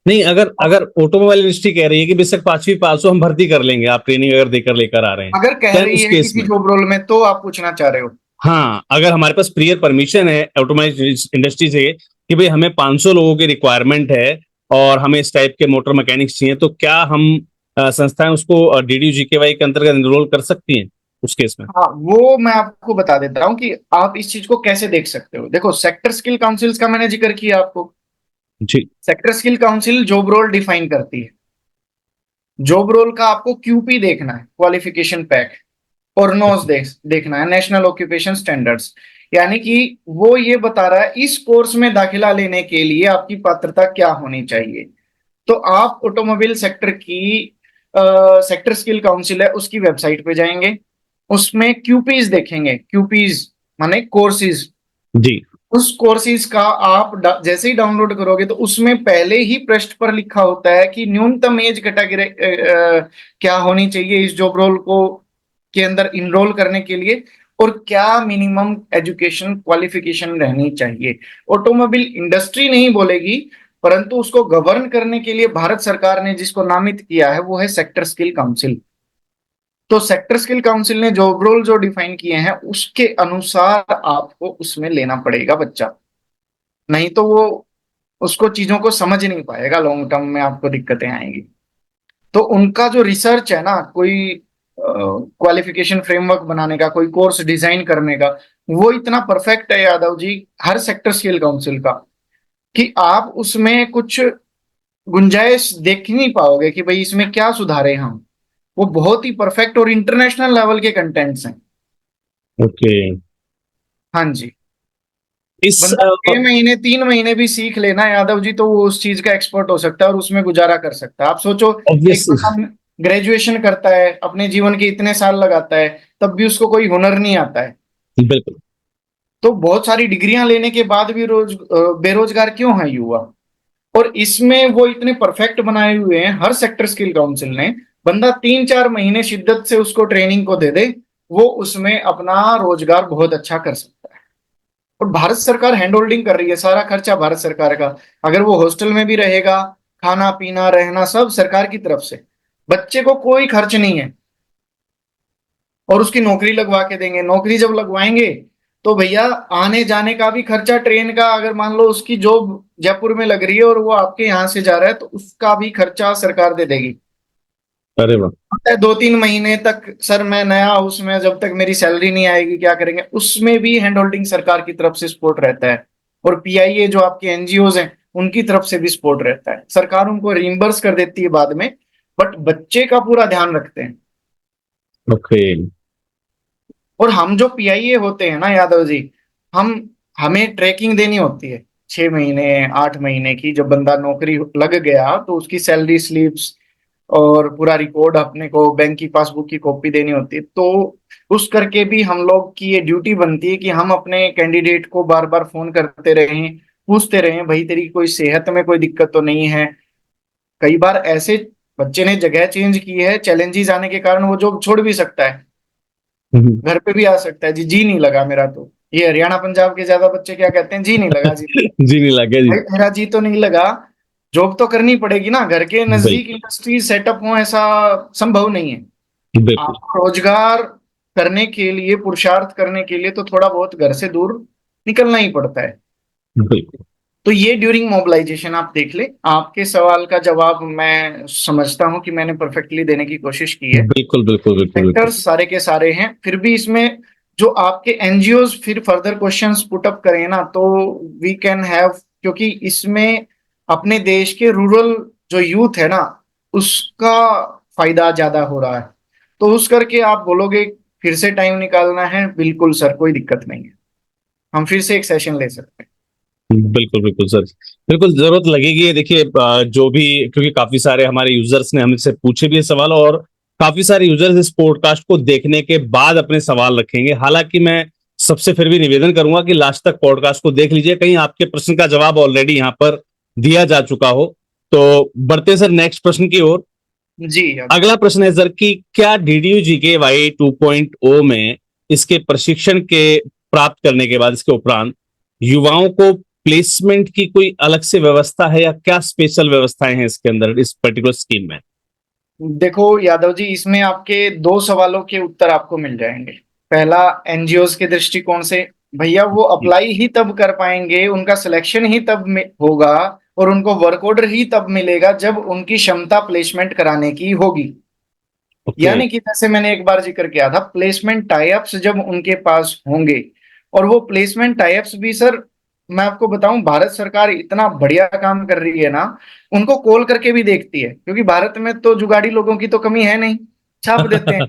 नहीं, अगर अगर ऑटोमोबाइल इंडस्ट्री कह रही है कि बेशक 5वीं पास हो, हम भर्ती कर लेंगे, आप ट्रेनिंग अगर देकर लेकर आ रहे हैं, अगर कह देन रही उस है केस किसी में, जॉब रोल में, तो आप पूछना चाह रहे हो? हाँ, अगर हमारे पास प्रियर परमिशन है ऑटोमोबाइल इंडस्ट्री से कि भाई हमें 500 लोगों की रिक्वायरमेंट है और हमें इस टाइप के मोटर मैकेनिक्स चाहिए, तो क्या हम संस्थाएं उसको DDU-GKY के अंतर्गत एनरोल कर सकती हैं उस केस में? हाँ, वो मैं आपको बता देता हूँ कि आप इस चीज को कैसे देख सकते हो। देखो, सेक्टर स्किल काउंसिल्स का मैंने जिक्र किया आपको। जी। Sector skill council job role define करती है। जॉब रोल का आपको क्यूपी देखना है, क्वालिफिकेशन पैक, और नोस देखना है, नेशनल ऑक्यूपेशन स्टैंडर्ड्स। यानी कि वो ये बता रहा है इस कोर्स में दाखिला लेने के लिए आपकी पात्रता क्या होनी चाहिए। तो आप ऑटोमोबाइल सेक्टर की सेक्टर स्किल काउंसिल है उसकी वेबसाइट पे जाएंगे, उसमें क्यूपीज देखेंगे। क्यूपीज माने कोर्सेज। जी। उस कोर्सेज का आप जैसे ही डाउनलोड करोगे तो उसमें पहले ही पृष्ठ पर लिखा होता है कि न्यूनतम एज कैटेगरी क्या होनी चाहिए इस जॉब रोल को के अंदर इनरोल करने के लिए, और क्या मिनिमम एजुकेशन क्वालिफिकेशन रहनी चाहिए। ऑटोमोबाइल इंडस्ट्री नहीं बोलेगी, परंतु उसको गवर्न करने के लिए भारत सरकार ने जिसको नामित किया है वो है सेक्टर स्किल काउंसिल। तो सेक्टर स्किल काउंसिल ने जॉब रोल जो डिफाइन किए हैं उसके अनुसार आपको उसमें लेना पड़ेगा बच्चा। नहीं तो वो उसको चीजों को समझ नहीं पाएगा, लॉन्ग टर्म में आपको दिक्कतें आएंगी। तो उनका जो रिसर्च है ना, कोई क्वालिफिकेशन फ्रेमवर्क बनाने का, कोई कोर्स डिजाइन करने का, वो इतना परफेक्ट है यादव जी, हर सेक्टर स्किल काउंसिल का, कि आप उसमें कुछ गुंजाइश देख ही नहीं पाओगे कि भाई इसमें क्या सुधारे हम। वो बहुत ही परफेक्ट और इंटरनेशनल लेवल के कंटेंट्स हैं। ओके। हाँ जी। इस बंदा 6 महीने 3 महीने भी सीख लेना यादव जी, तो वो उस चीज का एक्सपर्ट हो सकता है और उसमें गुजारा कर सकता है। आप सोचो, एक ऑब्वियस। बंदा ग्रेजुएशन करता है, अपने जीवन के इतने साल लगाता है, तब भी उसको कोई हुनर नहीं आता है। बिल्कुल। तो बहुत सारी डिग्रियां लेने के बाद भी बेरोजगार क्यों है युवा? और इसमें वो इतने परफेक्ट बनाए हुए हैं हर सेक्टर स्किल काउंसिल ने। बंदा 3-4 महीने शिद्दत से उसको ट्रेनिंग को दे दे, वो उसमें अपना रोजगार बहुत अच्छा कर सकता है। और भारत सरकार हैंड होल्डिंग कर रही है, सारा खर्चा भारत सरकार का। अगर वो हॉस्टल में भी रहेगा, खाना पीना रहना सब सरकार की तरफ से, बच्चे को कोई खर्च नहीं है। और उसकी नौकरी लगवा के देंगे। नौकरी जब लगवाएंगे तो भैया आने जाने का भी खर्चा, ट्रेन का, अगर मान लो उसकी जॉब जयपुर में लग रही है और वो आपके यहाँ से जा रहा है तो उसका भी खर्चा सरकार दे देगी। अरे वाह। 2-3 महीने तक सर मैं नया हूं उसमें, जब तक मेरी सैलरी नहीं आएगी क्या करेंगे, उसमें भी हैंड होल्डिंग सरकार की तरफ से सपोर्ट रहता है। और पीआईए जो आपके एनजीओज हैं उनकी तरफ से भी सपोर्ट रहता है। सरकार उनको रिम्बर्स कर देती है बाद में, बट बच्चे का पूरा ध्यान रखते हैं। ओके। और हम जो पीआईए होते हैं ना यादव जी, हम हमें ट्रैकिंग देनी होती है 6 महीने 8 महीने की। जब बंदा नौकरी लग गया तो उसकी सैलरी स्लिप्स और पूरा रिकॉर्ड अपने को, बैंक की पासबुक की कॉपी देनी होती है। तो उस करके भी हम लोग की ये ड्यूटी बनती है कि हम अपने कैंडिडेट को बार बार फोन करते रहें, पूछते रहें भाई तेरी कोई सेहत में कोई दिक्कत तो नहीं है। कई बार ऐसे बच्चे ने जगह चेंज की है, चैलेंजेस आने के कारण वो जॉब छोड़ भी सकता है, हम्म। घर पे भी आ सकता है, जी जी नहीं लगा मेरा। तो ये हरियाणा पंजाब के ज्यादा बच्चे क्या कहते हैं, जी नहीं लगा जी। जी नहीं लगे जी। भाई मेरा जी तो नहीं लगा, जॉब तो करनी पड़ेगी ना, घर के नजदीक बिल्कुल। इंडस्ट्री सेटअप हो ऐसा संभव नहीं है। बिल्कुल। आपको रोजगार करने के लिए, पुरुषार्थ करने के लिए तो थोड़ा बहुत घर से दूर निकलना ही पड़ता है। बिल्कुल। तो ये ड्यूरिंग मोबिलाइजेशन आप देख ले। आपके सवाल का जवाब मैं समझता हूं कि मैंने परफेक्टली देने की कोशिश की है। बिल्कुल। बिल्कुल। बिल्कुल। बिल्कुल। सेक्टर्स सारे के सारे हैं, फिर भी इसमें जो आपके एनजीओज फिर फर्दर क्वेश्चंस पुट अप करें ना तो वी कैन हैव, क्योंकि इसमें अपने देश के रूरल जो यूथ है ना उसका फायदा ज्यादा हो रहा है। तो उस करके आप बोलोगे फिर से टाइम निकालना है, बिल्कुल सर कोई दिक्कत नहीं है, हम फिर से एक सेशन ले सकते हैं। बिल्कुल। बिल्कुल सर। बिल्कुल जरूरत लगेगी। देखिए, जो भी, क्योंकि काफी सारे हमारे यूजर्स ने हमसे पूछे भी ये सवाल, और काफी सारे यूजर्स इस पॉडकास्ट को देखने के बाद अपने सवाल रखेंगे। हालांकि मैं सबसे फिर भी निवेदन करूंगा कि लास्ट तक पॉडकास्ट को देख लीजिए, कहीं आपके प्रश्न का जवाब ऑलरेडी यहाँ पर दिया जा चुका हो। तो बढ़ते सर नेक्स्ट प्रश्न की ओर। जी अगला प्रश्न है सर कि क्या DDU-GKY 2.0 में इसके प्रशिक्षण के प्राप्त करने के बाद, इसके उपरांत युवाओं को प्लेसमेंट की कोई अलग से व्यवस्था है या क्या स्पेशल व्यवस्थाएं हैं इसके अंदर, इस पर्टिकुलर स्कीम में? देखो यादव जी, इसमें आपके दो सवालों के उत्तर आपको मिल जाएंगे। पहला, एनजीओज के दृष्टिकोण से, भैया वो जी। अप्लाई ही तब कर पाएंगे, उनका सिलेक्शन ही तब होगा और उनको वर्क ऑर्डर ही तब मिलेगा जब उनकी क्षमता प्लेसमेंट कराने की होगी। ओके। यानी कि जैसे मैंने एक बार जिक्र किया था, प्लेसमेंट टाइप्स जब उनके पास होंगे, और वो प्लेसमेंट टाइप्स भी सर, मैं आपको बताऊं, भारत सरकार इतना बढ़िया काम कर रही है ना, उनको कॉल करके भी देखती है, क्योंकि भारत में तो जुगाड़ी लोगों की तो कमी है नहीं, छाप देते हैं।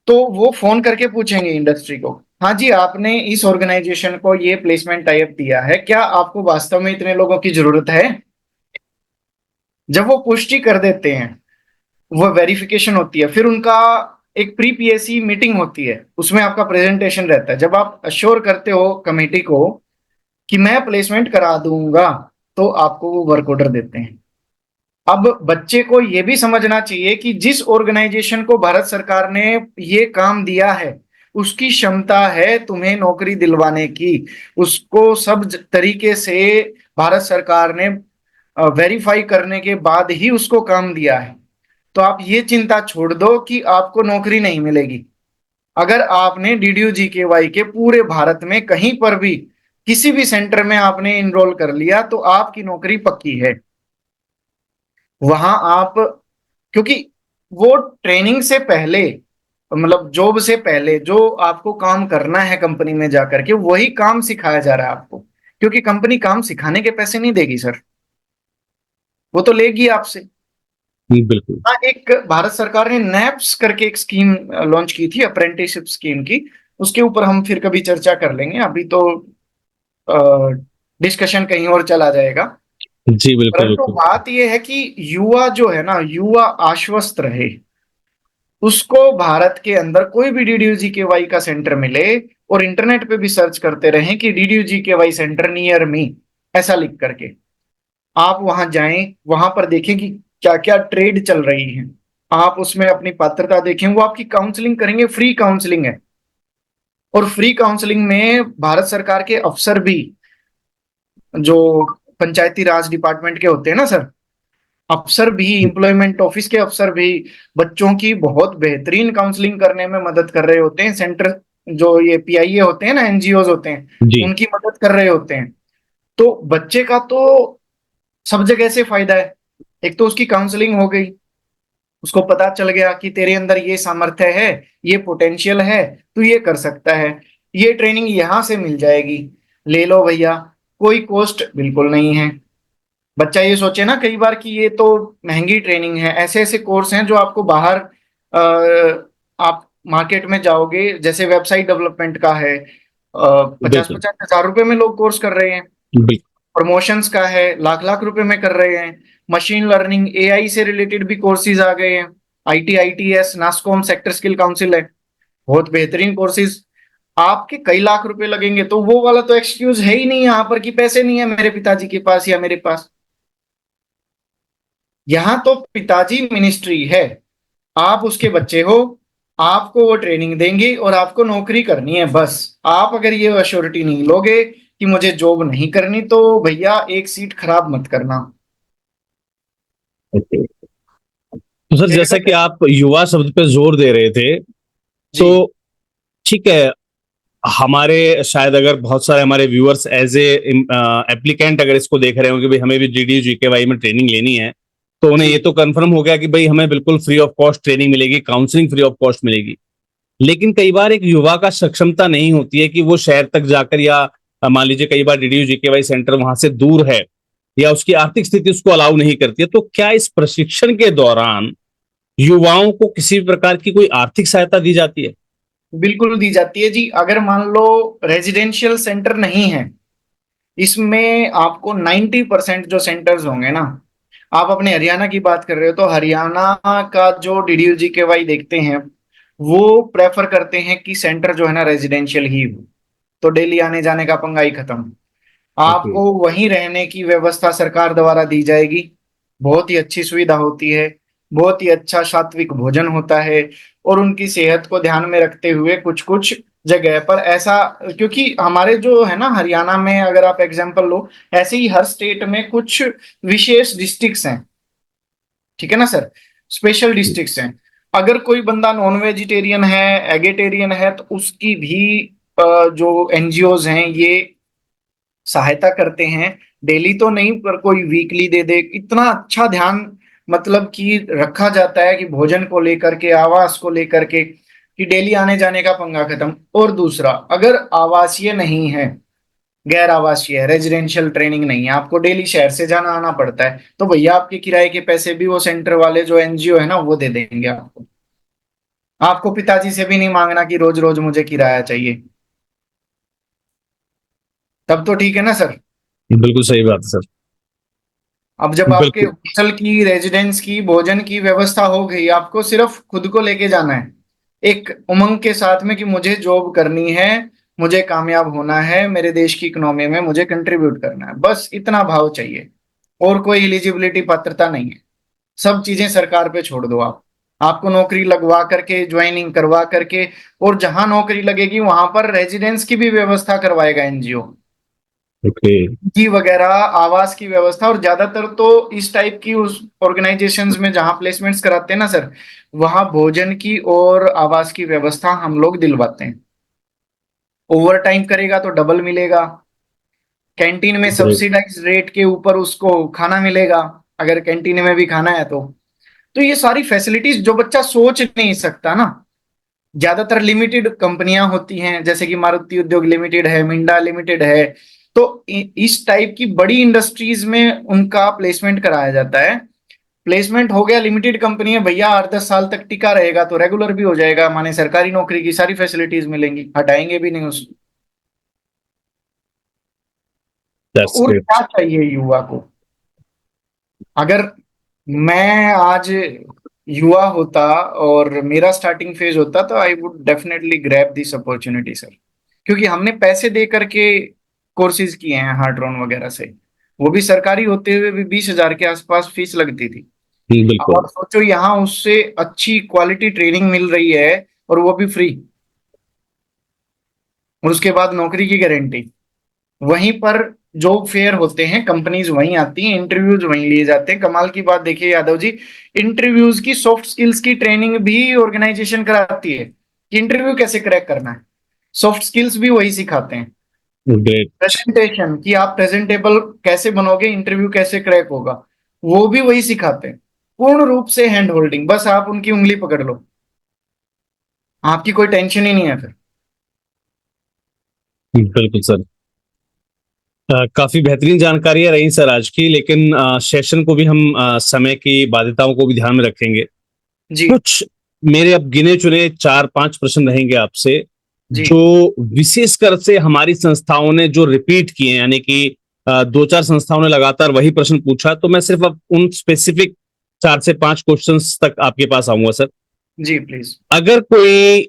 तो वो फोन करके पूछेंगे इंडस्ट्री को, हाँ जी आपने इस ऑर्गेनाइजेशन को ये प्लेसमेंट टाइप दिया है, क्या आपको वास्तव में इतने लोगों की जरूरत है? जब वो पुष्टि कर देते हैं, वो वेरिफिकेशन होती है, फिर उनका एक प्री पीएससी मीटिंग होती है, उसमें आपका प्रेजेंटेशन रहता है। जब आप अश्योर करते हो कमेटी को कि मैं प्लेसमेंट करा दूंगा, तो आपको वो वर्क ऑर्डर देते हैं। अब बच्चे को यह भी समझना चाहिए कि जिस ऑर्गेनाइजेशन को भारत सरकार ने ये काम दिया है, उसकी क्षमता है तुम्हें नौकरी दिलवाने की। उसको सब तरीके से भारत सरकार ने वेरीफाई करने के बाद ही उसको काम दिया है। तो आप ये चिंता छोड़ दो कि आपको नौकरी नहीं मिलेगी। अगर आपने डीडीयू जीकेवाई के पूरे भारत में कहीं पर भी किसी भी सेंटर में आपने इनरोल कर लिया, तो आपकी नौकरी पक्की है। वहां आप, क्योंकि वो ट्रेनिंग से पहले, मतलब जॉब से पहले जो आपको काम करना है कंपनी में जाकर के, वही काम सिखाया जा रहा है आपको। क्योंकि कंपनी काम सिखाने के पैसे नहीं देगी सर, वो तो लेगी आपसे। बिल्कुल। हाँ, एक भारत सरकार ने नैप्स करके एक स्कीम लॉन्च की थी, अप्रेंटिसशिप स्कीम की। उसके ऊपर हम फिर कभी चर्चा कर लेंगे, अभी तो डिस्कशन कहीं और चला जाएगा। जी बिल्कुल परंतु बिल्कुल। बात यह है कि युवा जो है ना, युवा आश्वस्त रहे, उसको भारत के अंदर कोई भी डीडीयू जीकेवाई का सेंटर मिले, और इंटरनेट पे भी सर्च करते रहें कि DDU GKY centre near me, ऐसा लिख करके आप वहां जाएं, वहां पर देखें कि क्या क्या ट्रेड चल रही है। आप उसमें अपनी पात्रता देखें, वो आपकी काउंसलिंग करेंगे, फ्री काउंसलिंग है। और फ्री काउंसलिंग में भारत सरकार के अफसर भी, जो पंचायती राज डिपार्टमेंट के होते हैं ना सर, अफसर भी, एम्प्लॉयमेंट ऑफिस के अफसर भी, बच्चों की बहुत बेहतरीन काउंसलिंग करने में मदद कर रहे होते हैं। सेंटर, जो ये पीआईए होते हैं ना, एनजीओज होते हैं, जी। उनकी मदद कर रहे होते हैं। तो बच्चे का तो सब जगह से फायदा है। एक तो उसकी काउंसलिंग हो गई, उसको पता चल गया कि तेरे अंदर ये सामर्थ्य है, ये पोटेंशियल है, तू ये कर सकता है, ये ट्रेनिंग यहां से मिल जाएगी, ले लो भैया, कोई कॉस्ट बिल्कुल नहीं है। बच्चा ये सोचे ना कई बार कि ये तो महंगी ट्रेनिंग है, ऐसे ऐसे कोर्स हैं जो आपको बाहर, आप मार्केट में जाओगे, जैसे वेबसाइट डेवलपमेंट का है, 50 बिल्कुल 50 हजार रुपए में लोग कोर्स कर रहे हैं। बिल्कुल। प्रमोशंस का है, लाख लाख रुपए में कर रहे हैं। मशीन लर्निंग, एआई से रिलेटेड भी कोर्सेज आ गए हैं। IT, ITS, NASSCOM, sector skill council है, बहुत बेहतरीन कोर्सेज। आपके कई लाख रुपए लगेंगे, तो वो वाला तो एक्सक्यूज है ही नहीं यहाँ पर कि पैसे नहीं है मेरे पिताजी के पास या मेरे पास। यहाँ तो पिताजी मिनिस्ट्री है, आप उसके बच्चे हो, आपको वो ट्रेनिंग देंगे और आपको नौकरी करनी है बस। आप अगर ये अश्योरिटी नहीं लोगे कि मुझे जॉब नहीं करनी, तो भैया एक सीट खराब मत करना। ओके। तो सर, जैसा एकदम। कि आप युवा शब्द पे जोर दे रहे थे, जी तो ठीक है, हमारे शायद अगर बहुत सारे हमारे व्यूअर्स एज ए एप्लीकेंट अगर इसको देख रहे हो कि भाई हमें भी डीडीयू जीकेवाई में ट्रेनिंग लेनी है, तो उन्हें ये जी तो कंफर्म हो गया कि भाई हमें बिल्कुल फ्री ऑफ कॉस्ट ट्रेनिंग मिलेगी, काउंसलिंग फ्री ऑफ कॉस्ट मिलेगी। लेकिन कई बार एक युवा का सक्षमता नहीं होती है कि वो शहर तक जाकर, या मान लीजिए कई बार डीडीयू जीकेवाई सेंटर वहां से दूर है, या उसकी आर्थिक स्थिति उसको अलाउ नहीं करती है, तो क्या इस प्रशिक्षण के दौरान युवाओं को किसी भी प्रकार की कोई आर्थिक सहायता दी जाती है? बिल्कुल दी जाती है जी। अगर मान लो रेजिडेंशियल सेंटर नहीं है, इसमें आपको 90% जो सेंटर्स होंगे ना, आप अपने हरियाणा की बात कर रहे हो, तो हरियाणा का जो डीडीयू जीकेवाई देखते हैं, वो प्रेफर करते हैं कि सेंटर जो है ना रेजिडेंशियल ही हो। तो डेली आने जाने का पंगा ही खत्म। ओके। आपको वहीं रहने की व्यवस्था सरकार द्वारा दी जाएगी। बहुत ही अच्छी सुविधा होती है, बहुत ही अच्छा सात्विक भोजन होता है, और उनकी सेहत को ध्यान में रखते हुए कुछ कुछ जगह पर ऐसा, क्योंकि हमारे जो है ना हरियाणा में अगर आप एग्जांपल लो, ऐसे ही हर स्टेट में कुछ विशेष डिस्ट्रिक्ट्स हैं, ठीक है ना सर, स्पेशल डिस्ट्रिक्ट्स हैं। अगर कोई बंदा नॉन वेजिटेरियन है, एगेटेरियन है, तो उसकी भी जो एनजीओज हैं ये सहायता करते हैं। डेली तो नहीं पर कोई वीकली दे दे, इतना अच्छा ध्यान मतलब कि रखा जाता है कि भोजन को लेकर के, आवास को लेकर के, कि डेली आने जाने का पंगा खत्म। और दूसरा, अगर आवासीय नहीं है, गैर आवासीय है, रेजिडेंशियल ट्रेनिंग नहीं है, आपको डेली शहर से जाना आना पड़ता है, तो भैया आपके किराए के पैसे भी वो सेंटर वाले जो एनजीओ है ना वो दे देंगे आपको। आपको पिताजी से भी नहीं मांगना कि रोज रोज मुझे किराया चाहिए। तब तो ठीक है ना सर। बिल्कुल सही बात है सर। अब जब आपके बिल्कुल। होटल की, रेजिडेंस की, भोजन की व्यवस्था हो गई, आपको सिर्फ खुद को लेके जाना है एक उमंग के साथ में कि मुझे जॉब करनी है, मुझे कामयाब होना है, मेरे देश की इकोनॉमी में मुझे कंट्रीब्यूट करना है, बस इतना भाव चाहिए। और कोई एलिजिबिलिटी पात्रता नहीं है, सब चीजें सरकार पे छोड़ दो आप। आपको नौकरी लगवा करके, ज्वाइनिंग करवा करके, और जहां नौकरी लगेगी वहां पर रेजिडेंस की भी व्यवस्था करवाएगा एनजीओ, ओके। की वगैरह, आवास की व्यवस्था। और ज्यादातर तो इस टाइप की उस ऑर्गेनाइजेशंस में जहां प्लेसमेंट्स कराते हैं ना सर, वहां भोजन की और आवास की व्यवस्था हम लोग दिलवाते हैं। ओवर टाइम करेगा तो डबल मिलेगा, कैंटीन में ग्रेट। सब्सिडाइज रेट के ऊपर उसको खाना मिलेगा, अगर कैंटीन में भी खाना है तो ये सारी फैसिलिटीज जो बच्चा सोच नहीं सकता ना। ज्यादातर लिमिटेड कंपनियां होती हैं, जैसे कि मारुति उद्योग लिमिटेड है, मिंडा लिमिटेड है, तो इस टाइप की बड़ी इंडस्ट्रीज में उनका प्लेसमेंट कराया जाता है। प्लेसमेंट हो गया, लिमिटेड कंपनी है भैया, 8-10 साल तक टिका रहेगा तो रेगुलर भी हो जाएगा, माने सरकारी नौकरी की सारी फैसिलिटीज मिलेंगी, हटाएंगे भी नहीं उसको। दैट्स और ग्रेट। क्या चाहिए युवा को? अगर मैं आज युवा होता और मेरा स्टार्टिंग फेज होता, तो I would definitely grab this opportunity sir. क्योंकि हमने पैसे दे करके कोर्सेज किए हैं हार्ड्रॉन वगैरह से, वो भी सरकारी होते हुए भी 20,000 के आसपास फीस लगती थी। बिल्कुल। और सोचो यहाँ उससे अच्छी क्वालिटी ट्रेनिंग मिल रही है, और वो भी फ्री, और उसके बाद नौकरी की गारंटी। वहीं पर जॉब फेयर होते हैं, कंपनीज वहीं आती हैं, इंटरव्यूज वहीं लिए जाते हैं। कमाल की बात देखिए यादव जी, इंटरव्यूज की, सॉफ्ट स्किल्स की ट्रेनिंग भी ऑर्गेनाइजेशन कराती है कि इंटरव्यू कैसे क्रैक करना है। सॉफ्ट स्किल्स भी वही सिखाते हैं। ग्रेट। प्रेजेंटेशन कि आप प्रेजेंटेबल कैसे बनोगे, इंटरव्यू कैसे क्रैक होगा, वो भी वही सिखाते हैं। पूर्ण रूप से हैंड होल्डिंग, बस आप उनकी उंगली पकड़ लो, आपकी कोई टेंशन ही नहीं है फिर। बिल्कुल सर। काफी बेहतरीन जानकारियां रही सर आज की, लेकिन सेशन को भी हम समय की बाध्यताओं को भी ध्यान में रखेंगे। जी कुछ मेरे अब गिने चुने 4-5 प्रश्न रहेंगे आपसे, जी जो विशेषकर से हमारी संस्थाओं ने जो रिपीट किए हैं, यानी कि 2-4 संस्थाओं ने लगातार वही प्रश्न पूछा, तो मैं सिर्फ अब उन स्पेसिफिक 4 से 5 क्वेश्चंस तक आपके पास आऊंगा सर। Ji please. अगर कोई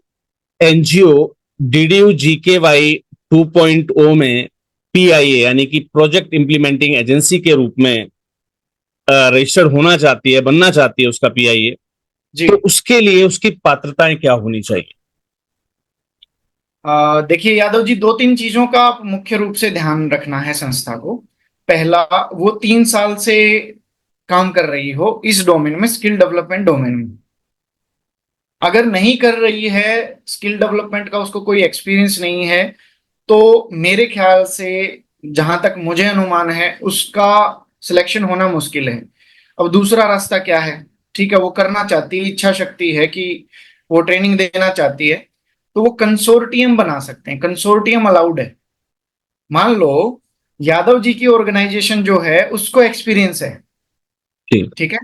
एनजीओ डीडीयू जीकेवाई 2.0 में पीआईए यानी कि प्रोजेक्ट इंप्लीमेंटिंग एजेंसी के रूप में रजिस्टर्ड होना चाहती है, बनना चाहती है उसका पीआईए, जी तो उसके लिए उसकी पात्रताएं क्या होनी चाहिए? देखिए यादव जी, 2-3 चीजों का मुख्य रूप से ध्यान रखना है संस्था को। पहला, वो 3 साल से काम कर रही हो इस डोमेन में, स्किल डेवलपमेंट डोमेन में। अगर नहीं कर रही है स्किल डेवलपमेंट का, उसको कोई एक्सपीरियंस नहीं है, तो मेरे ख्याल से, जहां तक मुझे अनुमान है, उसका सिलेक्शन होना मुश्किल है। अब दूसरा रास्ता क्या है? ठीक है, वो करना चाहती है, इच्छा शक्ति है कि वो ट्रेनिंग देना चाहती है, तो वो कंसोर्टियम बना सकते हैं, कंसोर्टियम अलाउड है। मान लो यादव जी की ऑर्गेनाइजेशन जो है उसको एक्सपीरियंस है, ठीक। ठीक है,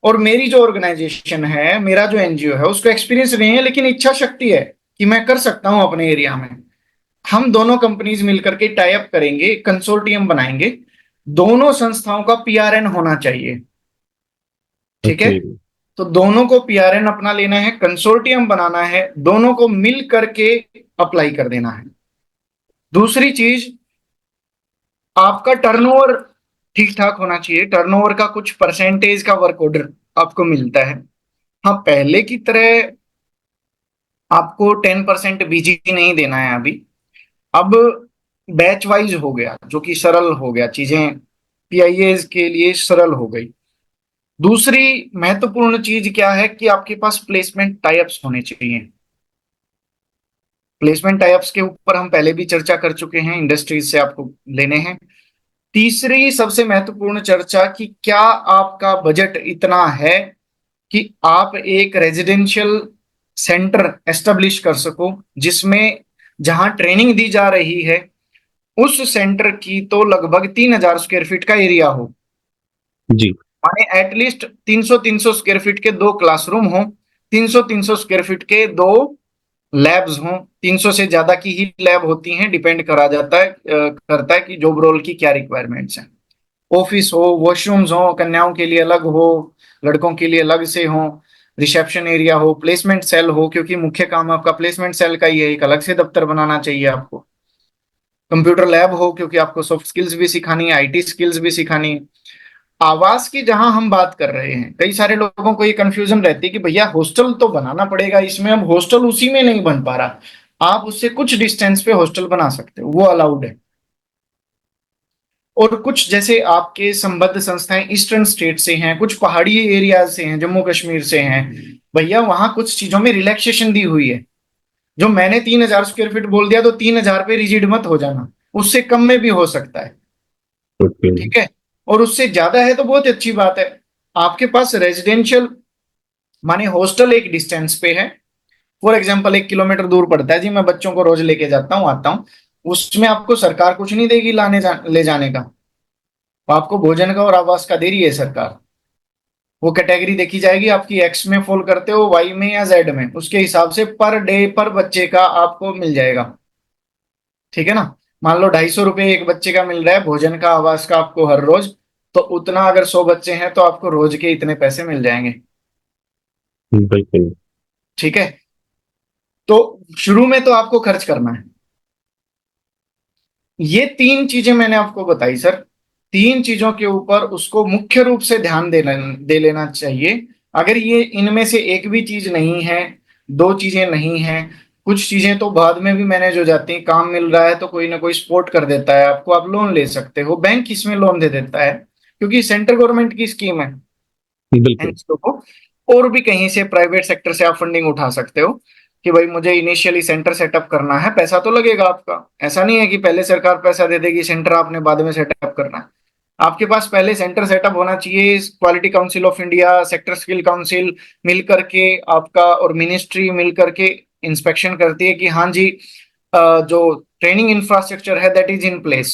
और मेरी जो ऑर्गेनाइजेशन है, मेरा जो एनजीओ है, उसको एक्सपीरियंस नहीं है लेकिन इच्छा शक्ति है कि मैं कर सकता हूं अपने एरिया में। हम दोनों कंपनीज मिलकर के टाई अप करेंगे, कंसोर्टियम बनाएंगे। दोनों संस्थाओं का पीआरएन होना चाहिए, ठीक है। ओके। तो दोनों को पीआरएन अपना लेना है, कंसोर्टियम बनाना है, दोनों को मिल करके अप्लाई कर देना है। दूसरी चीज, आपका टर्नओवर ठीक ठाक होना चाहिए। टर्नओवर का कुछ परसेंटेज का वर्क ऑर्डर आपको मिलता है। हाँ, पहले की तरह आपको 10% बीजी नहीं देना है अभी। अब बैच वाइज हो गया, जो कि सरल हो गया, चीजें पीआईएस के लिए सरल हो गई। दूसरी महत्वपूर्ण चीज क्या है कि आपके पास प्लेसमेंट टाइप्स होने चाहिए। प्लेसमेंट टाइप्स के ऊपर हम पहले भी चर्चा कर चुके हैं, इंडस्ट्रीज से आपको लेने हैं। तीसरी सबसे महत्वपूर्ण चर्चा कि क्या आपका बजट इतना है कि आप एक रेजिडेंशियल सेंटर एस्टेब्लिश कर सको, जिसमें जहां ट्रेनिंग दी जा रही है उस सेंटर की तो लगभग 3,000 स्क्वायर फीट का एरिया हो। जी। माने एटलीस्ट 300-300 स्क्वायर फीट के 2 क्लासरूम हो, 300-300 स्क्वायर फीट के 2 लैब्स हों। 300 से ज्यादा की ही लैब होती हैं, डिपेंड करा जाता है करता है कि जॉब रोल की क्या रिक्वायरमेंट्स हैं। ऑफिस हो, वॉशरूम्स हो, कन्याओं के लिए अलग हो, लड़कों के लिए अलग से हो, रिसेप्शन एरिया हो, प्लेसमेंट सेल हो, क्योंकि मुख्य काम आपका प्लेसमेंट सेल का ही है, एक अलग से दफ्तर बनाना चाहिए आपको। कंप्यूटर लैब हो, क्योंकि आपको सॉफ्ट स्किल्स भी सिखानी है, आईटी स्किल्स भी सिखानी है। आवास की जहां हम बात कर रहे हैं, कई सारे लोगों को ये कंफ्यूजन रहती है कि भैया हॉस्टल तो बनाना पड़ेगा इसमें, अब हॉस्टल उसी में नहीं बन पा रहा। आप उससे कुछ डिस्टेंस पे हॉस्टल बना सकते हो, वो अलाउड है। और कुछ जैसे आपके संबद्ध संस्थाएं ईस्टर्न स्टेट से हैं, कुछ पहाड़ी एरिया से हैं, जम्मू कश्मीर से हैं, भैया वहां कुछ चीजों में रिलैक्सेशन दी हुई है। जो मैंने 3,000 स्क्वायर फीट बोल दिया तो 3,000 पे रिजिड मत हो जाना, उससे कम में भी हो सकता है। ओके। ठीक है। और उससे ज्यादा है तो बहुत अच्छी बात है। आपके पास रेजिडेंशियल माने हॉस्टल एक डिस्टेंस पे है, फॉर एग्जाम्पल 1 किलोमीटर दूर पड़ता है जी, मैं बच्चों को रोज लेके जाता हूँ आता हूँ, उसमें आपको सरकार कुछ नहीं देगी ले जाने का। आपको भोजन का और आवास का दे रही है सरकार। वो कैटेगरी देखी जाएगी आपकी, एक्स में फॉल करते हो, वाई में या जेड में, उसके हिसाब से पर डे पर बच्चे का आपको मिल जाएगा। ठीक है ना। मान लो 250 रुपये एक बच्चे का मिल रहा है भोजन का आवास का आपको हर रोज, तो उतना अगर 100 बच्चे हैं तो आपको रोज के इतने पैसे मिल जाएंगे। बिल्कुल। ठीक है। तो शुरू में तो आपको खर्च करना है। ये 3 चीजें मैंने आपको बताई सर। 3 चीजों के ऊपर उसको मुख्य रूप से ध्यान दे लेना चाहिए। अगर ये इनमें से एक भी चीज नहीं है, 2 चीजें नहीं है, कुछ चीजें तो बाद में भी मैनेज हो जाती हैं, काम मिल रहा है तो कोई ना कोई सपोर्ट कर देता है आपको, आप लोन ले सकते हो, बैंक इसमें लोन दे देता है, क्योंकि सेंट्रल गवर्नमेंट की स्कीम है। बिल्कुल। एनजीओ को और भी कहीं से प्राइवेट सेक्टर से आप फंडिंग उठा सकते हो कि भाई मुझे इनिशियली सेंटर सेटअप करना है, पैसा तो लगेगा आपका। ऐसा नहीं है कि पहले सरकार पैसा दे देगी, सेंटर आपने बाद में सेटअप करना है। आपके पास पहले सेंटर सेटअप होना चाहिए। Quality council of India, sector skill council मिल करके आपका और मिनिस्ट्री मिल करके इंस्पेक्शन करती है कि हाँ जी, जो ट्रेनिंग इंफ्रास्ट्रक्चर है that is in place.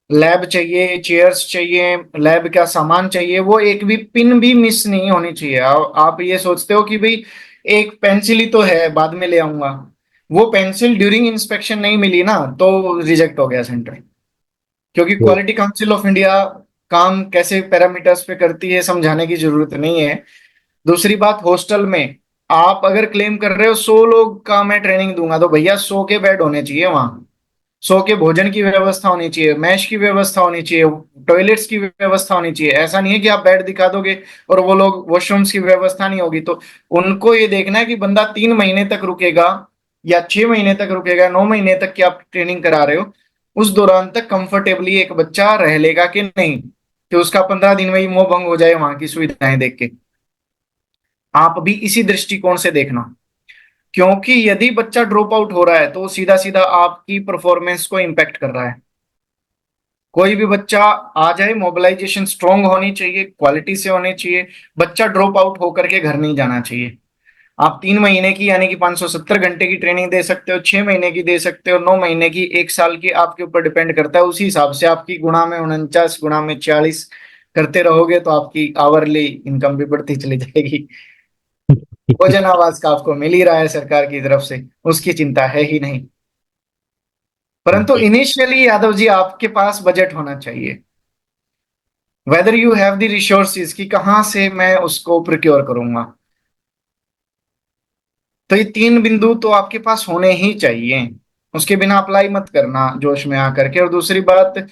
Lab चाहिए, चेयर्स चाहिए, लैब का सामान चाहिए, वो एक भी पिन भी मिस नहीं होनी चाहिए। आप ये सोचते हो कि भाई एक पेंसिल ही तो है बाद में ले आऊंगा, वो पेंसिल ड्यूरिंग इंस्पेक्शन नहीं मिली ना तो रिजेक्ट हो गया सेंटर। क्योंकि क्वालिटी काउंसिल ऑफ इंडिया काम कैसे पैरामीटर्स पे करती है समझाने की जरूरत नहीं है। दूसरी बात, हॉस्टल में आप अगर क्लेम कर रहे हो 100 लोग का मैं ट्रेनिंग दूंगा, तो भैया 100 के बेड होने चाहिए वहां, 100 के भोजन की व्यवस्था होनी चाहिए, मैश की व्यवस्था होनी चाहिए, टॉयलेट्स की व्यवस्था होनी चाहिए। ऐसा नहीं है कि आप बेड दिखा दोगे और वो लोग वॉशरूम्स की व्यवस्था नहीं होगी। तो उनको ये देखना है कि बंदा 3 महीने तक रुकेगा या 6 महीने तक रुकेगा, 9 महीने तक की आप ट्रेनिंग करा रहे हो, उस दौरान तक कंफर्टेबली एक बच्चा रह लेगा कि नहीं, कि उसका 15 दिन में ही मोह भंग हो जाए वहां की सुविधाएं देख के। आप भी इसी दृष्टिकोण से देखना, क्योंकि यदि बच्चा ड्रॉप आउट हो रहा है तो सीधा सीधा आपकी परफॉर्मेंस को इम्पैक्ट कर रहा है। कोई भी बच्चा आ जाए, मोबिलाइजेशन स्ट्रांग होनी चाहिए, क्वालिटी से होनी चाहिए। बच्चा ड्रॉप आउट होकर के घर नहीं जाना चाहिए। आप 3 महीने की यानी कि 570 घंटे की ट्रेनिंग दे सकते हो, 6 महीने की दे सकते हो, 9 महीने की, 1 साल की, आपके ऊपर डिपेंड करता है। उसी हिसाब से आपकी गुणा में 49 गुणा में 40 करते रहोगे तो आपकी आवरली इनकम भी बढ़ती चली जाएगी। भोजन आवास का आपको मिल ही रहा है सरकार की तरफ से, उसकी चिंता है ही नहीं। परंतु इनिशियली यादव जी आपके पास बजट होना चाहिए, whether you have the resources कि कहां से मैं उसको प्रोक्योर करूंगा। तो ये 3 बिंदु तो आपके पास होने ही चाहिए, उसके बिना अप्लाई मत करना जोश में आकर के। और दूसरी बात,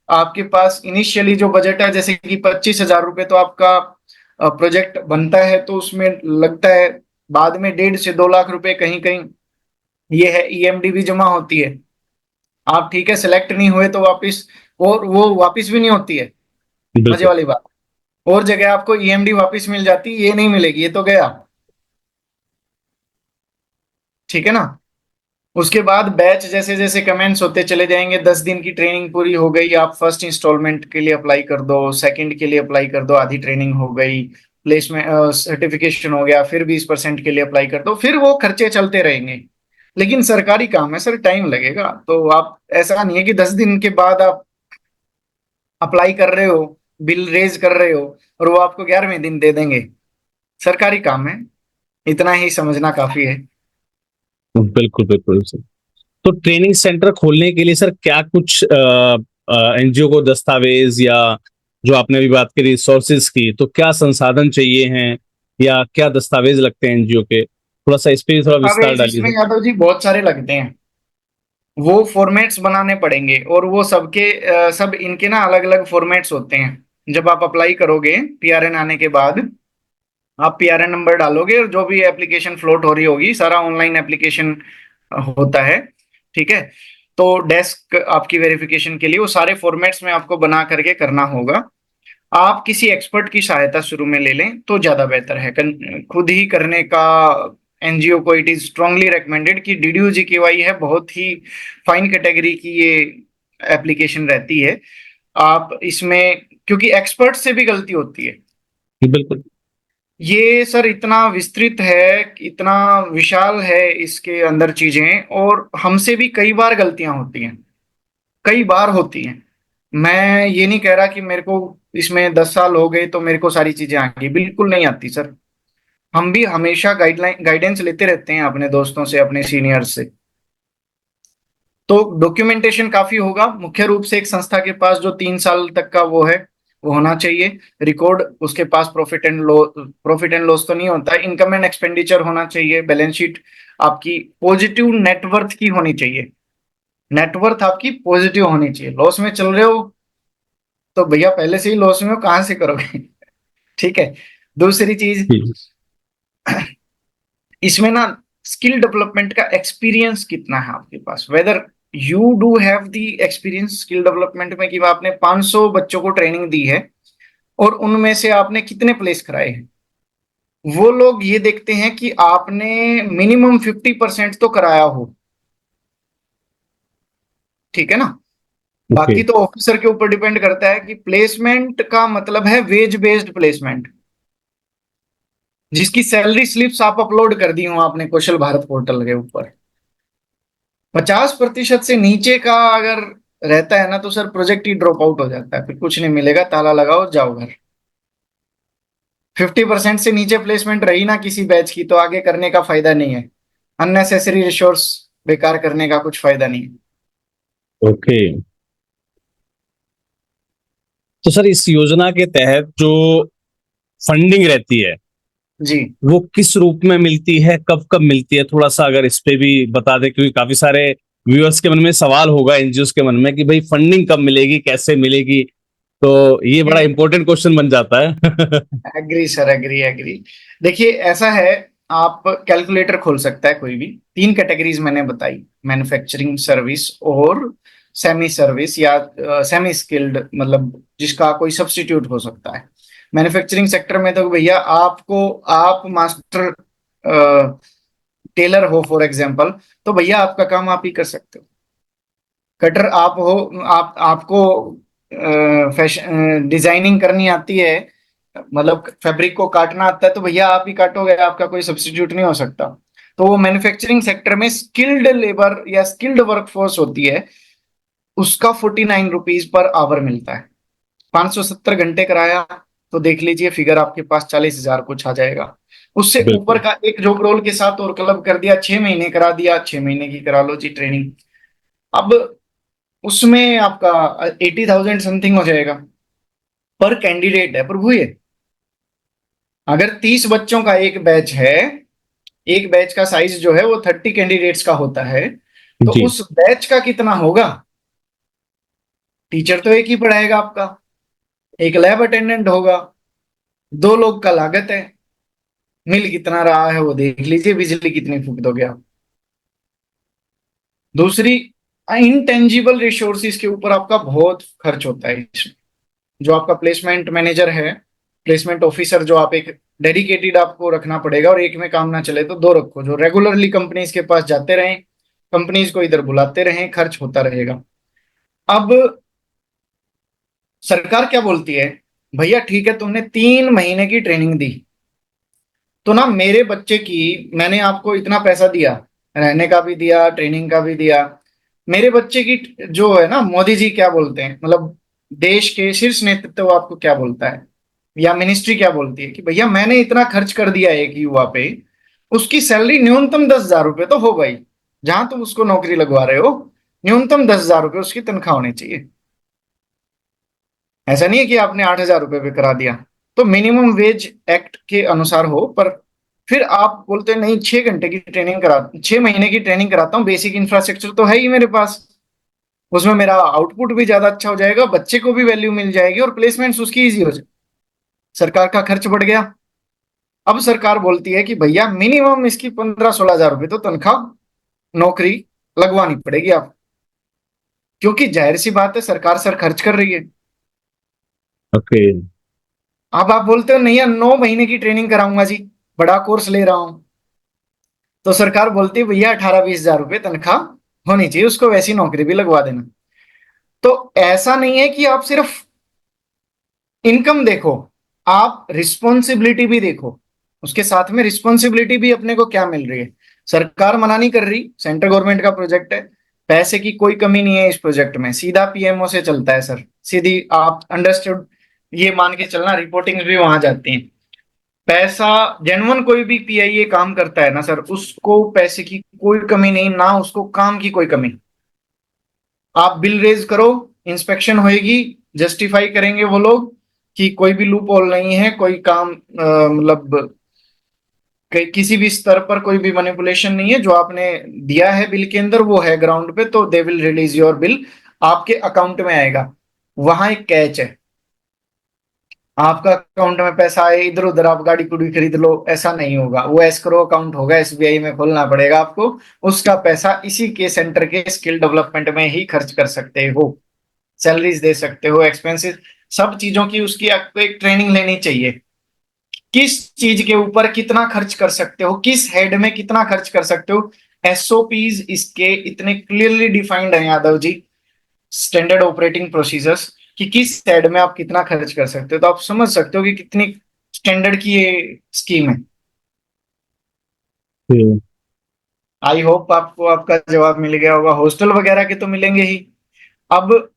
आपके पास इनिशियली जो बजट है, जैसे कि 25,000 रुपये तो आपका प्रोजेक्ट बनता है, तो उसमें लगता है बाद में 1.5 से 2 लाख रुपए कहीं कहीं ये है, ईएमडी भी जमा होती है। आप ठीक है सिलेक्ट नहीं हुए तो वापस, और वो वापस भी नहीं होती है, मजे बिल्कुल। वाली बात। और जगह आपको ईएमडी वापस मिल जाती, ये नहीं मिलेगी, ये तो गया। ठीक है ना। उसके बाद बैच जैसे जैसे कमेंट्स होते चले जाएंगे, 10 दिन की ट्रेनिंग पूरी हो गई, आप फर्स्ट इंस्टॉलमेंट के लिए अप्लाई कर दो, सेकंड के लिए अप्लाई कर दो, आधी ट्रेनिंग हो गई, प्लेसमेंट सर्टिफिकेशन हो गया, फिर 20% के लिए अप्लाई कर दो, फिर वो खर्चे चलते रहेंगे। लेकिन सरकारी काम है सर, टाइम लगेगा। तो आप, ऐसा नहीं है कि 10 दिन के बाद आप अप्लाई कर रहे हो, बिल रेज कर रहे हो, और वो आपको 11वें दिन दे देंगे। सरकारी काम है, इतना ही समझना काफी है। बिल्कुल बिल्कुल सर। तो ट्रेनिंग सेंटर खोलने के लिए सर क्या कुछ एनजीओ को दस्तावेज, या जो आपने अभी बात करी रिसोर्सेज की, तो क्या संसाधन चाहिए हैं या क्या दस्तावेज लगते हैं एनजीओ के? थोड़ा सा इस पे भी थोड़ा विस्तार दस्तावेज डालिए इसमें सर। यादव जी बहुत सारे लगते हैं, वो फॉर्मेट्स बनाने पड़ेंगे, और वो सबके सब इनके ना अलग अलग फॉर्मेट्स होते हैं। जब आप अप्लाई करोगे पीआरएन आने के बाद, आप पीआरएन नंबर डालोगे, और जो भी एप्लीकेशन फ्लोट हो रही होगी, सारा ऑनलाइन एप्लीकेशन होता है। ठीक है। तो डेस्क आपकी वेरिफिकेशन के लिए वो सारे फॉर्मेट्स में आपको बना करके करना होगा। आप किसी एक्सपर्ट की सहायता शुरू में ले लें तो ज्यादा बेहतर है, खुद ही करने का एनजीओ को इट इज स्ट्रांगली रिकमेंडेड कि डीडीयू जीकेवाई है, बहुत ही फाइन कैटेगरी की ये एप्लीकेशन रहती है। आप इसमें, क्योंकि एक्सपर्ट से भी गलती होती है। बिल्कुल। ये सर इतना विस्तृत है, इतना विशाल है इसके अंदर चीजें, और हमसे भी कई बार गलतियां होती हैं, कई बार होती हैं। मैं ये नहीं कह रहा कि मेरे को इसमें 10 साल हो गए तो मेरे को सारी चीजें आ गई, बिल्कुल नहीं आती सर। हम भी हमेशा गाइडेंस लेते रहते हैं अपने दोस्तों से, अपने सीनियर्स से। तो डॉक्यूमेंटेशन काफी होगा, मुख्य रूप से एक संस्था के पास जो 3 साल तक का वो है, वो होना चाहिए रिकॉर्ड। उसके पास प्रॉफिट एंड लॉस तो नहीं होता, इनकम एंड एक्सपेंडिचर होना चाहिए, बैलेंस शीट आपकी पॉजिटिव नेटवर्थ की होनी चाहिए। नेटवर्थ आपकी पॉजिटिव होनी चाहिए। लॉस में चल रहे हो तो भैया पहले से ही लॉस में हो, कहां से करोगे? ठीक है। दूसरी चीज, ठीक। इसमें ना स्किल डेवलपमेंट का एक्सपीरियंस कितना है आपके पास, whether you do have the experience skill development में, कि आपने 500 बच्चों को ट्रेनिंग दी है और उनमें से आपने कितने प्लेस कराए हैं। वो लोग ये देखते हैं कि आपने मिनिमम 50% तो कराया हो। ठीक है ना। ओके। बाकी तो ऑफिसर के ऊपर डिपेंड करता है, कि प्लेसमेंट का मतलब है वेज बेस्ड प्लेसमेंट, जिसकी सैलरी स्लिप्स आप अपलोड कर दी हो आपने कौशल भारत पोर्टल के ऊपर। 50% से नीचे का अगर रहता है ना, तो सर प्रोजेक्ट ही ड्रॉप आउट हो जाता है, फिर कुछ नहीं मिलेगा, ताला लगाओ जाओ घर। 50% से नीचे प्लेसमेंट रही ना किसी बैच की, तो आगे करने का फायदा नहीं है। अननेसेसरी रिसोर्स बेकार करने का कुछ फायदा नहीं है। ओके। तो सर इस योजना के तहत जो फंडिंग रहती है जी। वो किस रूप में मिलती है, कब कब मिलती है? थोड़ा सा अगर इस पे भी बता दें, क्योंकि काफी सारे व्यूअर्स के मन में सवाल होगा, एनजीओ के मन में, कि भाई फंडिंग कब मिलेगी, कैसे मिलेगी। तो ये बड़ा इंपॉर्टेंट क्वेश्चन बन जाता है। Agree sir, agree agree. देखिए ऐसा है, आप कैलकुलेटर खोल सकता है कोई भी। 3 कैटेगरीज मैंने बताई, मैन्युफैक्चरिंग, सर्विस और सेमी सर्विस, या सेमी स्किल्ड, मतलब जिसका कोई सब्स्टिट्यूट हो सकता है। मैन्युफैक्चरिंग सेक्टर में तो भैया आपको, आप मास्टर टेलर हो फॉर एग्जांपल, तो भैया आपका काम आप ही कर सकते हो। कटर आप हो, आप आपको फैशन डिजाइनिंग करनी आती है, मतलब फैब्रिक को काटना आता है, तो भैया आप ही काटोगे, आपका कोई सब्स्टिट्यूट नहीं हो सकता। तो वो मैन्युफैक्चरिंग सेक्टर में स्किल्ड लेबर या स्किल्ड वर्कफोर्स होती है, उसका 49 रुपीज पर आवर मिलता है। 570 घंटे कराया तो देख लीजिए फिगर आपके पास 40,000 कुछ आ जाएगा। उससे ऊपर बिल्कुल। का एक जॉब रोल के साथ और क्लब कर दिया, 6 महीने करा दिया, 6 महीने की करा लो जी ट्रेनिंग। अब उसमें आपका 80,000 समथिंग हो जाएगा, पर कैंडिडेट है प्रभु ये। अगर 30 बच्चों का एक बैच है, एक बैच का साइज जो है वो 30 कैंडिडेट्स का होता है, तो जी। उस बैच का कितना होगा? टीचर तो एक ही पढ़ाएगा आपका, एक लैब अटेंडेंट होगा, 2 लोग का लागत है। मिल कितना रहा है वो देख लीजिए, बिजली कितनी फूक दोगे आप। दूसरी, इनटेंजिबल रिसोर्सिस के ऊपर आपका बहुत खर्च होता है इसमें। जो आपका प्लेसमेंट मैनेजर है, प्लेसमेंट ऑफिसर, जो आप एक डेडिकेटेड आपको रखना पड़ेगा, और एक में काम ना चले तो दो रखो, जो रेगुलरली कंपनीज के पास जाते रहें, कंपनीज को इधर बुलाते रहें, खर्च होता रहेगा। अब सरकार क्या बोलती है, भैया ठीक है तुमने 3 महीने की ट्रेनिंग दी, तो ना मेरे बच्चे की, मैंने आपको इतना पैसा दिया, रहने का भी दिया, ट्रेनिंग का भी दिया, मेरे बच्चे की जो है ना, मोदी जी क्या बोलते हैं, मतलब देश के शीर्ष नेतृत्व आपको क्या बोलता है, या मिनिस्ट्री क्या बोलती है कि भैया मैंने इतना खर्च कर दिया एक युवा पे, उसकी सैलरी न्यूनतम 10,000 रुपये तो हो गई, जहां तुम उसको नौकरी लगवा रहे हो, न्यूनतम 10,000 रुपये उसकी तनख्वाह होनी चाहिए। ऐसा नहीं है कि आपने 8,000 रुपये पे करा दिया, तो मिनिमम वेज एक्ट के अनुसार हो। पर फिर आप बोलते हैं नहीं, 6 घंटे की ट्रेनिंग करा, 6 महीने की ट्रेनिंग कराता हूँ, बेसिक इंफ्रास्ट्रक्चर तो है ही मेरे पास, उसमें मेरा आउटपुट भी ज्यादा अच्छा हो जाएगा, बच्चे को भी वैल्यू मिल जाएगी और प्लेसमेंट उसकी इजी हो जाए, सरकार का खर्च बढ़ गया। अब सरकार बोलती है कि भैया मिनिमम इसकी 15-16 हजार रुपये तो तनख्वाह, नौकरी लगवानी पड़ेगी आप, क्योंकि जाहिर सी बात है सरकार सर खर्च कर रही है। ओके। अब आप बोलते हो नहीं यार, 9 महीने की ट्रेनिंग कराऊंगा जी, बड़ा कोर्स ले रहा हूं, तो सरकार बोलती है भैया 18-20 हजार रुपये तनख्वाह होनी चाहिए, उसको वैसी नौकरी भी लगवा देना। तो ऐसा नहीं है कि आप सिर्फ इनकम देखो, आप रिस्पॉन्सिबिलिटी भी देखो, उसके साथ में रिस्पॉन्सिबिलिटी भी अपने को क्या मिल रही है। सरकार मना नहीं कर रही, सेंट्रल गवर्नमेंट का प्रोजेक्ट है, पैसे की कोई कमी नहीं है इस प्रोजेक्ट में, सीधा पीएमओ से चलता है सर, सीधी आप अंडरस्टूड ये मान के चलना, रिपोर्टिंग भी वहां जाती है। पैसा, जेन्युइन कोई भी पीआईए काम करता है ना सर, उसको पैसे की कोई कमी नहीं, ना उसको काम की कोई कमी। आप बिल रेज करो, इंस्पेक्शन होएगी, जस्टिफाई करेंगे वो लोग कि कोई भी लूप होल नहीं है, कोई काम मतलब किसी भी स्तर पर कोई भी मैनिपुलेशन नहीं है, जो आपने दिया है बिल के अंदर वो है ग्राउंड पे, तो they will release your bill, आपके अकाउंट में आएगा। वहां एक कैच है, आपका अकाउंट में पैसा आए इधर उधर आप गाड़ी गुड़ी खरीद लो, ऐसा नहीं होगा, वो एस्क्रो अकाउंट होगा, एसबीआई में खोलना पड़ेगा आपको, उसका पैसा इसी के सेंटर के स्किल डेवलपमेंट में ही खर्च कर सकते हो, सैलरीज दे सकते हो, एक्सपेंसेस, सब चीजों की उसकी आपको एक ट्रेनिंग लेनी चाहिए, किस चीज के ऊपर कितना खर्च कर सकते हो, किस हेड में कितना खर्च कर सकते हो। एसओपीज इसके इतने क्लियरली डिफाइंड है Yadav ji, standard operating procedures, कि किस हेड में आप कितना खर्च कर सकते हो, तो आप समझ सकते हो कि कितनी स्टैंडर्ड की ये स्कीम है। हम्म। आई होप आपको आपका जवाब मिल गया होगा, हॉस्टल वगैरह के तो मिलेंगे ही। अब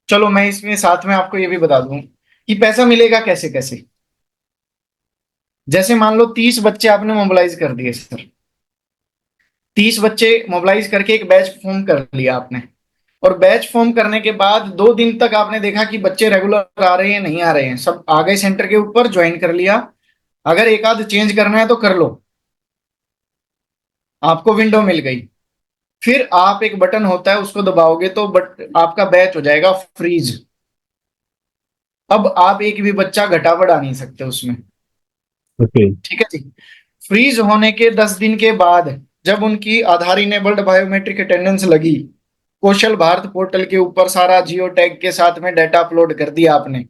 चलो मैं इसमें साथ में आपको ये भी बता दूं कि पैसा मिलेगा कैसे कैसे। जैसे मान लो 30 बच्चे आपने मोबिलाइज कर दिए सर, 30 बच्चे मोबिलाइज करके एक बैच फॉर्म कर लिया आपने, और बैच फॉर्म करने के बाद 2 दिन तक आपने देखा कि बच्चे रेगुलर आ रहे हैं नहीं आ रहे हैं, सब आ गए सेंटर के ऊपर, ज्वाइन कर लिया, अगर एक आध चेंज करना है तो कर लो, आपको विंडो मिल गई। फिर आप एक बटन होता है उसको दबाओगे तो बट आपका बैच हो जाएगा फ्रीज। अब आप एक भी बच्चा घटा बढ़ा नहीं सकते उसमें, ओके। ठीक है जी। फ्रीज होने के 10 दिन के बाद जब उनकी आधार इनेबल्ड बायोमेट्रिक अटेंडेंस लगी, कौशल भारत पोर्टल के ऊपर सारा जियो टैग के साथ में डाटा अपलोड कर दिया आपने,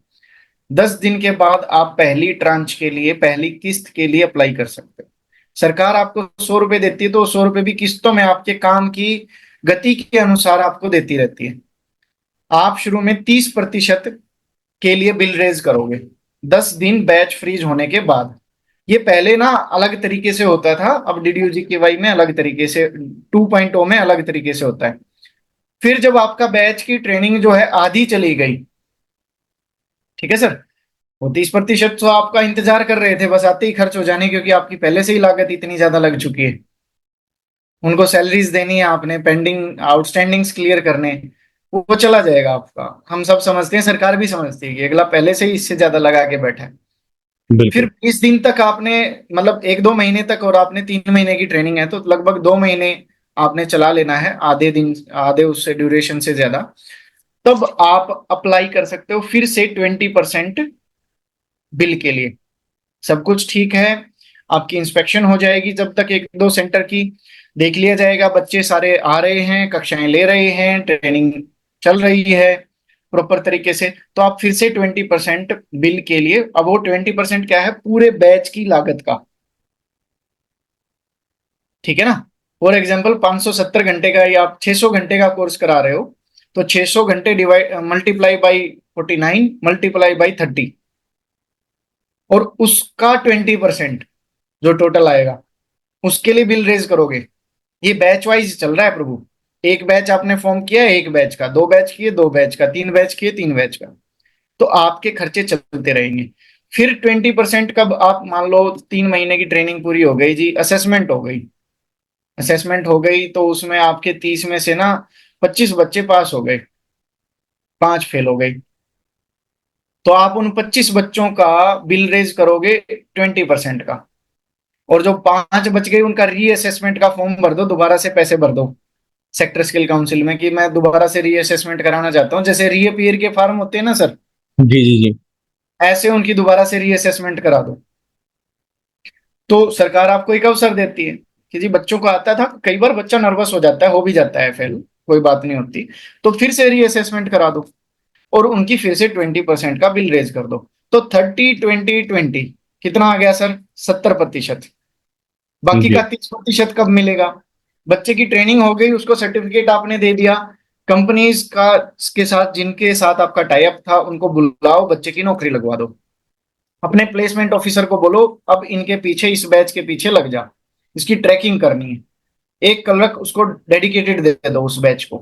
10 दिन के बाद आप पहली ट्रांच के लिए, पहली किस्त के लिए अप्लाई कर सकते हो। सरकार आपको 100 रुपए देती है, तो 100 रुपए भी किस्तों में आपके काम की गति के अनुसार आपको देती रहती है। आप शुरू में 30% के लिए बिल रेज करोगे 10 दिन बैच फ्रीज होने के बाद। ये पहले ना अलग तरीके से होता था, अब डीडीयू जीकेवाई में अलग तरीके से, 2.0 में अलग तरीके से होता है। फिर जब आपका बैच की ट्रेनिंग जो है आधी चली गई, ठीक है सर, वो 30% तो आपका इंतजार कर रहे थे बस आते ही खर्च हो जाने, क्योंकि आपकी पहले से ही लागत इतनी ज्यादा लग चुकी है, उनको सैलरीज देनी है आपने, पेंडिंग आउटस्टैंडिंग्स क्लियर करने, वो चला जाएगा आपका। हम सब समझते हैं, सरकार भी समझती है कि अगला पहले से ही इससे ज्यादा लगा के बैठा है। फिर बिल्कुल। 20 दिन तक आपने, मतलब 1-2 महीने तक, और आपने 3 महीने की ट्रेनिंग है तो लगभग 2 महीने आपने चला लेना है, आधे दिन आधे उससे ड्यूरेशन से ज्यादा, तब आप अप्लाई कर सकते हो फिर से 20% बिल के लिए। सब कुछ ठीक है, आपकी इंस्पेक्शन हो जाएगी, जब तक एक दो सेंटर की देख लिया जाएगा, बच्चे सारे आ रहे हैं, कक्षाएं ले रहे हैं, ट्रेनिंग चल रही है प्रॉपर तरीके से, तो आप फिर से 20% बिल के लिए, अब वो 20% क्या है, पूरे बैच की लागत का, ठीक है ना। फॉर एग्जाम्पल 570 घंटे का या आप 600 घंटे का कोर्स करा रहे हो, तो 600 घंटे divide multiply by 49 multiply by 30, और उसका 20% जो टोटल आएगा उसके लिए बिल रेज करोगे। ये बैच वाइज चल रहा है प्रभु। एक बैच आपने फॉर्म किया, एक बैच का, दो बैच किए, दो बैच का, तीन बैच किए, तीन बैच का, तो आपके खर्चे चलते रहेंगे। फिर 20% कब, आप मान लो 3 महीने की ट्रेनिंग पूरी हो गई जी, असेसमेंट हो गई, असेसमेंट हो गई तो उसमें आपके 30 में से ना 25 बच्चे पास हो गए, 5 फेल हो गए, तो आप उन 25 बच्चों का बिल रेज करोगे 20% का, और जो 5 बच गए उनका रीअसेसमेंट का फॉर्म भर दो, दोबारा से पैसे भर दो सेक्टर स्किल काउंसिल में कि मैं दोबारा से रीअसेसमेंट कराना चाहता हूँ, जैसे रीअपीयर के फॉर्म होते हैं ना सर, जी जी जी। ऐसे उनकी दोबारा से रीअसेसमेंट करा दो। तो सरकार आपको एक अवसर देती है कि जी बच्चों को आता था, कई बार बच्चा नर्वस हो जाता है, हो भी जाता है फेल, कोई बात नहीं होती, तो फिर से रीअसेसमेंट करा दो और उनकी फिर से 20% का बिल रेज कर दो। तो 30 20 20 कितना आ गया सर, 70%। बाकी जी का 30% कब मिलेगा, बच्चे की ट्रेनिंग हो गई, उसको सर्टिफिकेट आपने दे दिया, कंपनीज का के साथ जिनके साथ आपका टाई अप था उनको बुलाओ, बच्चे की नौकरी लगवा दो, अपने प्लेसमेंट ऑफिसर को बोलो अब इनके पीछे, इस बैच के पीछे लग जा, इसकी ट्रैकिंग करनी है, एक क्लर्क उसको डेडिकेटेड दे दो उस बैच को,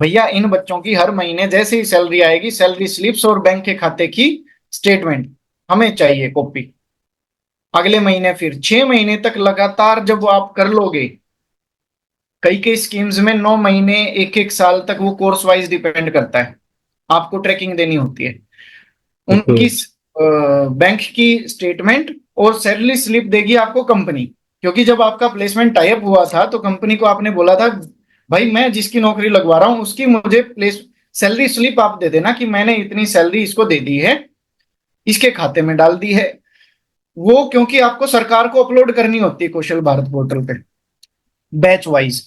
भैया इन बच्चों की हर महीने जैसे ही सैलरी आएगी, सैलरी स्लिप्स और बैंक के खाते की स्टेटमेंट हमें चाहिए कॉपी। अगले महीने फिर 6 महीने तक लगातार जब वो आप कर लोगे, कई कई स्कीम्स में 9 महीने, एक एक साल तक, वो कोर्स वाइज डिपेंड करता है, आपको ट्रैकिंग देनी होती है ओके। उनकी, बैंक की स्टेटमेंट और सैलरी स्लिप देगी आपको कंपनी, क्योंकि जब आपका प्लेसमेंट टाई अप हुआ था तो कंपनी को आपने बोला था भाई मैं जिसकी नौकरी लगवा रहा हूं उसकी मुझे प्लेस सैलरी स्लिप आप दे देना कि मैंने इतनी सैलरी इसको दे दी है, इसके खाते में डाल दी है, वो क्योंकि आपको सरकार को अपलोड करनी होती है कौशल भारत पोर्टल पे बैच वाइज।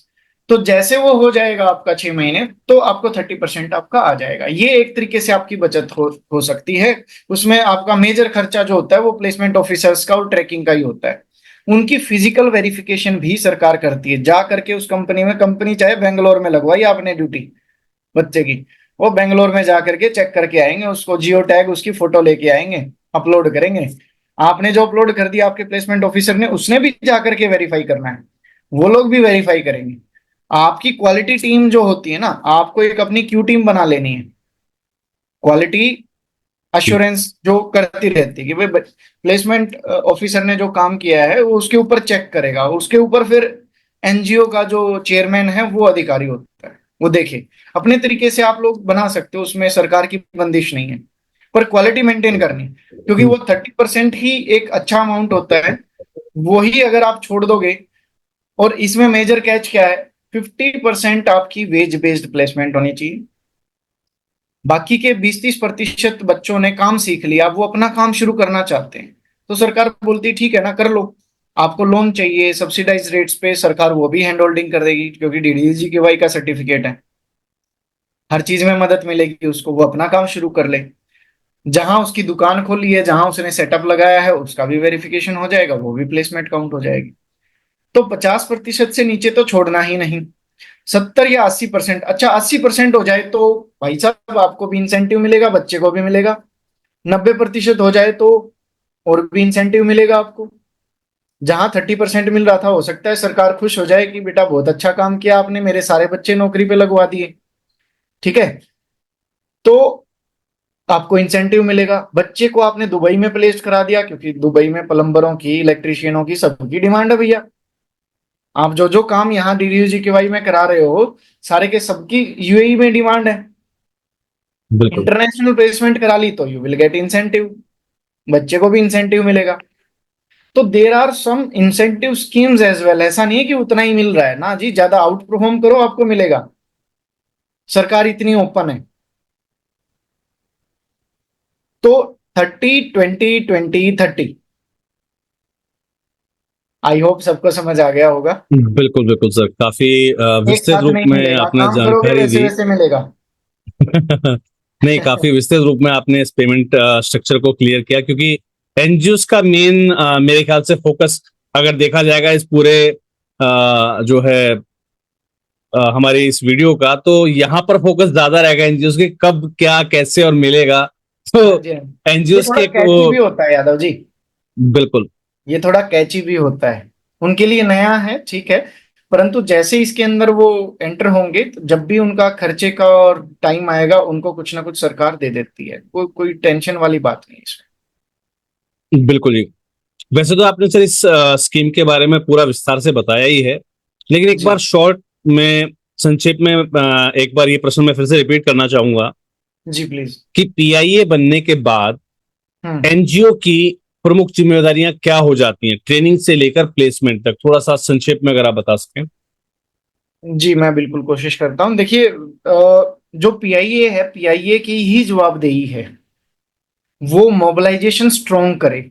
तो जैसे वो हो जाएगा आपका 6 महीने, तो आपको 30% आपका आ जाएगा। ये एक तरीके से आपकी बचत हो सकती है। उसमें आपका मेजर खर्चा जो होता है वो प्लेसमेंट ऑफिसर्स का और ट्रैकिंग का ही होता है। उनकी फिजिकल वेरिफिकेशन भी सरकार करती है, जा करके उस कंपनी में, कंपनी चाहे बेंगलोर में लगवाई आपने ड्यूटी बच्चे की, वो बेंगलोर में जा करके चेक करके आएंगे, उसको जियो टैग, उसकी फोटो लेके आएंगे, अपलोड करेंगे। आपने जो अपलोड कर दिया आपके प्लेसमेंट ऑफिसर ने, उसने भी जा करके वेरीफाई करना है, वो लोग भी वेरीफाई करेंगे। आपकी क्वालिटी टीम जो होती है ना, आपको एक अपनी क्यू टीम बना लेनी है, क्वालिटी अश्योरेंस जो करती रहती है कि भाई प्लेसमेंट ऑफिसर ने जो काम किया है वो उसके ऊपर चेक करेगा, उसके ऊपर फिर एनजीओ का जो चेयरमैन है वो अधिकारी होता है, वो देखे। अपने तरीके से आप लोग बना सकते हो, उसमें सरकार की बंदिश नहीं है, पर क्वालिटी मेंटेन करनी, क्योंकि वो 30% ही एक अच्छा अमाउंट होता है, वही अगर आप छोड़ दोगे। और इसमें मेजर कैच क्या है, 50% आपकी वेज बेस्ड प्लेसमेंट होनी चाहिए, बाकी के 20 30% बच्चों ने काम सीख लिया, वो अपना काम शुरू करना चाहते हैं, तो सरकार बोलती है ठीक है ना, कर लो, आपको लोन चाहिए सब्सिडाइज रेट्स पे, सरकार वो भी हैंड होल्डिंग कर देगी, क्योंकि डीडीजी के वाई का सर्टिफिकेट है, हर चीज में मदद मिलेगी उसको, वो अपना काम शुरू कर ले। जहां उसकी दुकान खोली है, जहां उसने सेटअप लगाया है, उसका भी वेरिफिकेशन हो जाएगा, वो भी प्लेसमेंट काउंट हो जाएगी। तो 50% से नीचे तो छोड़ना ही नहीं, 70 या 80%, अच्छा 80% हो जाए तो भाई साहब आपको भी इंसेंटिव मिलेगा, बच्चे को भी मिलेगा। 90% हो जाए तो और भी इंसेंटिव मिलेगा आपको। जहां 30% मिल रहा था, हो सकता है सरकार खुश हो जाए कि बेटा बहुत अच्छा काम किया आपने, मेरे सारे बच्चे नौकरी पे लगवा दिए, ठीक है, तो आपको इंसेंटिव मिलेगा। बच्चे को आपने दुबई में प्लेस करा दिया, क्योंकि दुबई में प्लम्बरों की, इलेक्ट्रिशियनों की, सबकी डिमांड है भैया। आप जो जो काम यहाँ डीडीयू के वाई में करा रहे हो, सारे के सबकी यूएई में डिमांड है। बिल्कुल। इंटरनेशनल प्लेसमेंट करा ली तो यू विल गेट इंसेंटिव, बच्चे को भी इंसेंटिव मिलेगा। तो there are some incentive schemes as well, ऐसा नहीं है कि उतना ही मिल रहा है ना जी, ज्यादा आउट परफॉर्म करो आपको मिलेगा, सरकार इतनी ओपन है। तो 30 20 20 30 आई होप सबको समझ आ गया होगा। बिल्कुल बिल्कुल सर, काफी एक विस्तृत साथ रूप नहीं में मिलेगा, आपने काम करोगे जानकारी वैसे दी। वैसे मिलेगा। नहीं, काफी विस्तृत रूप में आपने इस पेमेंट स्ट्रक्चर को क्लियर किया, क्योंकि एनजीओस का मेन मेरे ख्याल से फोकस अगर देखा जाएगा इस पूरे जो है हमारी इस वीडियो का, तो यहाँ पर फोकस ज्यादा रहेगा एनजीओस के कब क्या कैसे और मिलेगा। तो हाँ जी, हाँ जी। ये एनजीओस थोड़ा के कैची भी होता है यादव जी, बिल्कुल ये थोड़ा कैची भी होता है। उनके लिए नया है, ठीक है, परंतु जैसे इसके अंदर वो एंटर होंगे तो जब भी उनका खर्चे का और टाइम आएगा उनको कुछ ना कुछ सरकार दे देती है, कोई कोई टेंशन वाली बात नहीं इसमें। बिल्कुल जी। वैसे तो आपने सर इस स्कीम के बारे में पूरा विस्तार से बताया ही है, लेकिन एक बार जी शॉर्ट में संक्षेप में एक बार ये प्रश्न मैं फिर से रिपीट करना चाहूंगा जी प्लीज। कि पीआईए बनने के बाद हम्म। एनजीओ की प्रमुख जिम्मेदारियां क्या हो जाती हैं, ट्रेनिंग से लेकर प्लेसमेंट तक, थोड़ा सा संक्षेप में अगर आप बता सकें। जी मैं बिल्कुल कोशिश करता हूँ। देखिए, जो पीआईए है, पीआईए की ही जवाबदेही है वो मोबिलाइजेशन स्ट्रोंग करे।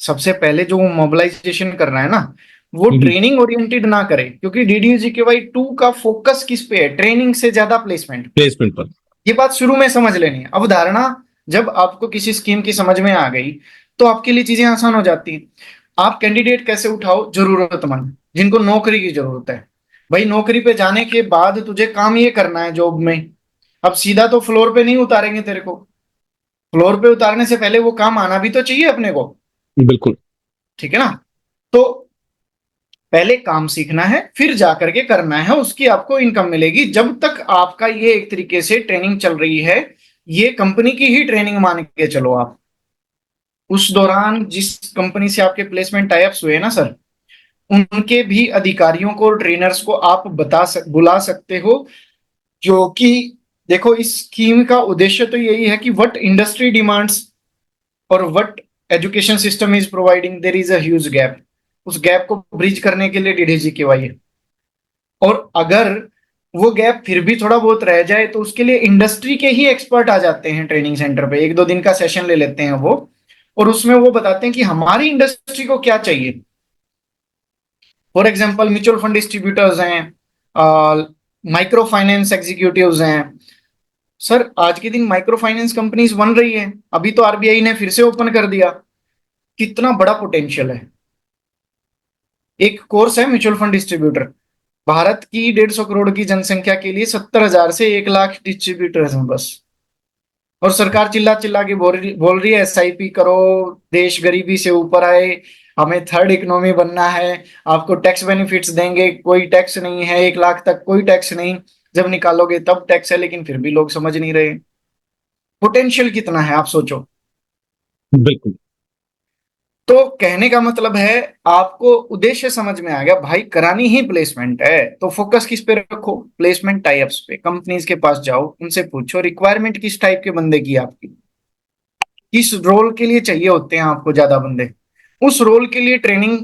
सबसे पहले जो मोबिलाइजेशन कर रहा है ना, वो ट्रेनिंग ओरिएंटेड ना करे, क्योंकि DDU-GKY 2 का फोकस किस पे है, ट्रेनिंग से ज्यादा प्लेसमेंट। प्लेसमेंट पर। ये बात शुरू में समझ लेनी है। अवधारणा जब आपको किसी स्कीम की समझ में आ गई तो आपके लिए चीजें आसान हो जाती हैं। आप कैंडिडेट कैसे उठाओ, जरूरतमंद जिनको नौकरी की जरूरत है। भाई नौकरी पे जाने के बाद तुझे काम ये करना है जॉब में, अब सीधा तो फ्लोर पे नहीं उतारेंगे तेरे को। फ्लोर पे उतारने से पहले वो काम आना भी तो चाहिए अपने को, बिल्कुल। ठीक है ना। तो पहले काम सीखना है, फिर जाकर के करना है, उसकी आपको इनकम मिलेगी। जब तक आपका ये एक तरीके से ट्रेनिंग चल रही है, ये कंपनी की ही ट्रेनिंग मान के चलो आप। उस दौरान जिस कंपनी से आपके प्लेसमेंट टाइप्स हुए ना सर, उनके भी अधिकारियों को, ट्रेनर्स को आप बुला सकते हो। क्योंकि देखो, इस स्कीम का उद्देश्य तो यही है कि व्हाट इंडस्ट्री डिमांड्स और what education system is providing, there is a huge gap. उस गैप को ब्रिज करने के लिए DDGKY है। और अगर वो गैप फिर भी थोड़ा बहुत रह जाए तो उसके लिए इंडस्ट्री के ही एक्सपर्ट आ जाते हैं ट्रेनिंग सेंटर पे, एक दो दिन का सेशन ले लेते हैं वो, और उसमें वो बताते हैं कि हमारी इंडस्ट्री को क्या चाहिए। For example mutual fund distributors हैं, माइक्रो फाइनेंस एग्जीक्यूटिव्स हैं। सर आज के दिन माइक्रो फाइनेंस कंपनीज बन रही है, अभी तो RBI ने फिर से ओपन कर दिया। कितना बड़ा पोटेंशियल है। एक कोर्स है म्यूचुअल फंड डिस्ट्रीब्यूटर, भारत की 150 करोड़ की जनसंख्या के लिए 70,000 से 1 लाख डिस्ट्रीब्यूटर्स हैं बस। और सरकार चिल्ला चिल्ला के बोल रही है SIP करो, देश गरीबी से ऊपर आए, हमें थर्ड इकोनॉमी बनना है, आपको टैक्स बेनिफिट्स देंगे, कोई टैक्स नहीं है, 1 लाख तक कोई टैक्स नहीं, जब निकालोगे तब टैक्स है। लेकिन फिर भी लोग समझ नहीं रहे। पोटेंशियल कितना है आप सोचो। बिल्कुल तो कहने का मतलब है, आपको उद्देश्य समझ में आ गया भाई, करानी ही प्लेसमेंट है तो फोकस किस पे रखो, प्लेसमेंट टाइप्स पे। कंपनीज के पास जाओ, उनसे पूछो रिक्वायरमेंट किस टाइप के बंदे की है आपकी, किस रोल के लिए चाहिए होते हैं आपको ज्यादा बंदे, उस रोल के लिए ट्रेनिंग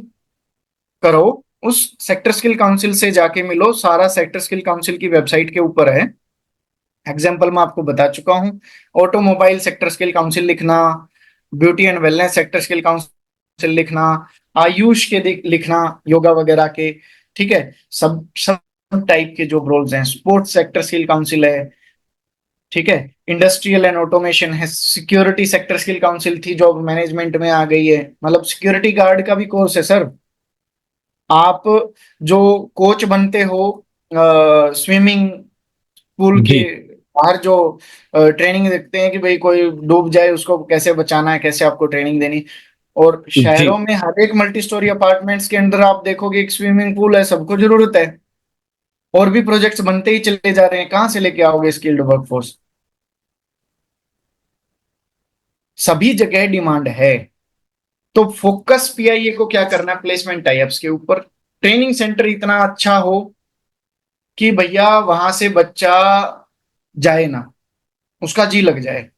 करो। उस सेक्टर स्किल काउंसिल से जाके मिलो, सारा सेक्टर स्किल काउंसिल की वेबसाइट के ऊपर है। एग्जाम्पल मैं आपको बता चुका हूँ। ऑटोमोबाइल सेक्टर स्किल काउंसिल लिखना, beauty and wellness sector skill council लिखना, आयुष के लिखना, योगा वगैरह के, ठीक है। सब सब टाइप के जो रोल्स हैं, स्पोर्ट्स सेक्टर स्किल काउंसिल है, ठीक है। इंडस्ट्रियल एंड ऑटोमेशन है, सिक्योरिटी सेक्टर स्किल काउंसिल थी जो मैनेजमेंट में आ गई है, मतलब सिक्योरिटी गार्ड का भी कोर्स है सर। आप जो कोच बनते हो स्विमिंग पूल के जी। बाहर, जो ट्रेनिंग देखते हैं कि भाई कोई डूब जाए उसको कैसे बचाना है, कैसे आपको ट्रेनिंग देनी। और जी। शहरों में हर एक मल्टी स्टोरी अपार्टमेंट्स के अंदर आप देखोगे एक स्विमिंग पूल है, सबको जरूरत है। और भी प्रोजेक्ट्स बनते ही चले जा रहे हैं, कहाँ से लेके आओगे स्किल्ड वर्कफोर्स। सभी जगह डिमांड है। तो फोकस पीआईए को क्या करना है, प्लेसमेंट टाइप्स के ऊपर। ट्रेनिंग सेंटर इतना अच्छा हो कि भैया वहां से बच्चा जाए ना, उसका जी लग जाए।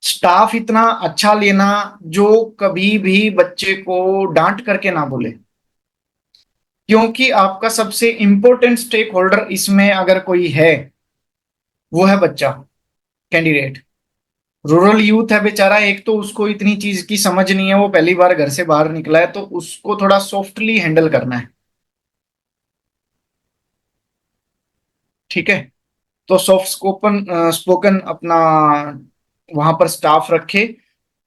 स्टाफ इतना अच्छा लेना जो कभी भी बच्चे को डांट करके ना बोले, क्योंकि आपका सबसे इंपॉर्टेंट स्टेक होल्डर इसमें अगर कोई है, वो है बच्चा, कैंडिडेट। रूरल यूथ है बेचारा, एक तो उसको इतनी चीज की समझ नहीं है, वो पहली बार घर से बाहर निकला है, तो उसको थोड़ा सॉफ्टली हैंडल करना है। ठीक है, तो सॉफ्ट स्पोकन स्पोकन अपना वहां पर स्टाफ रखे।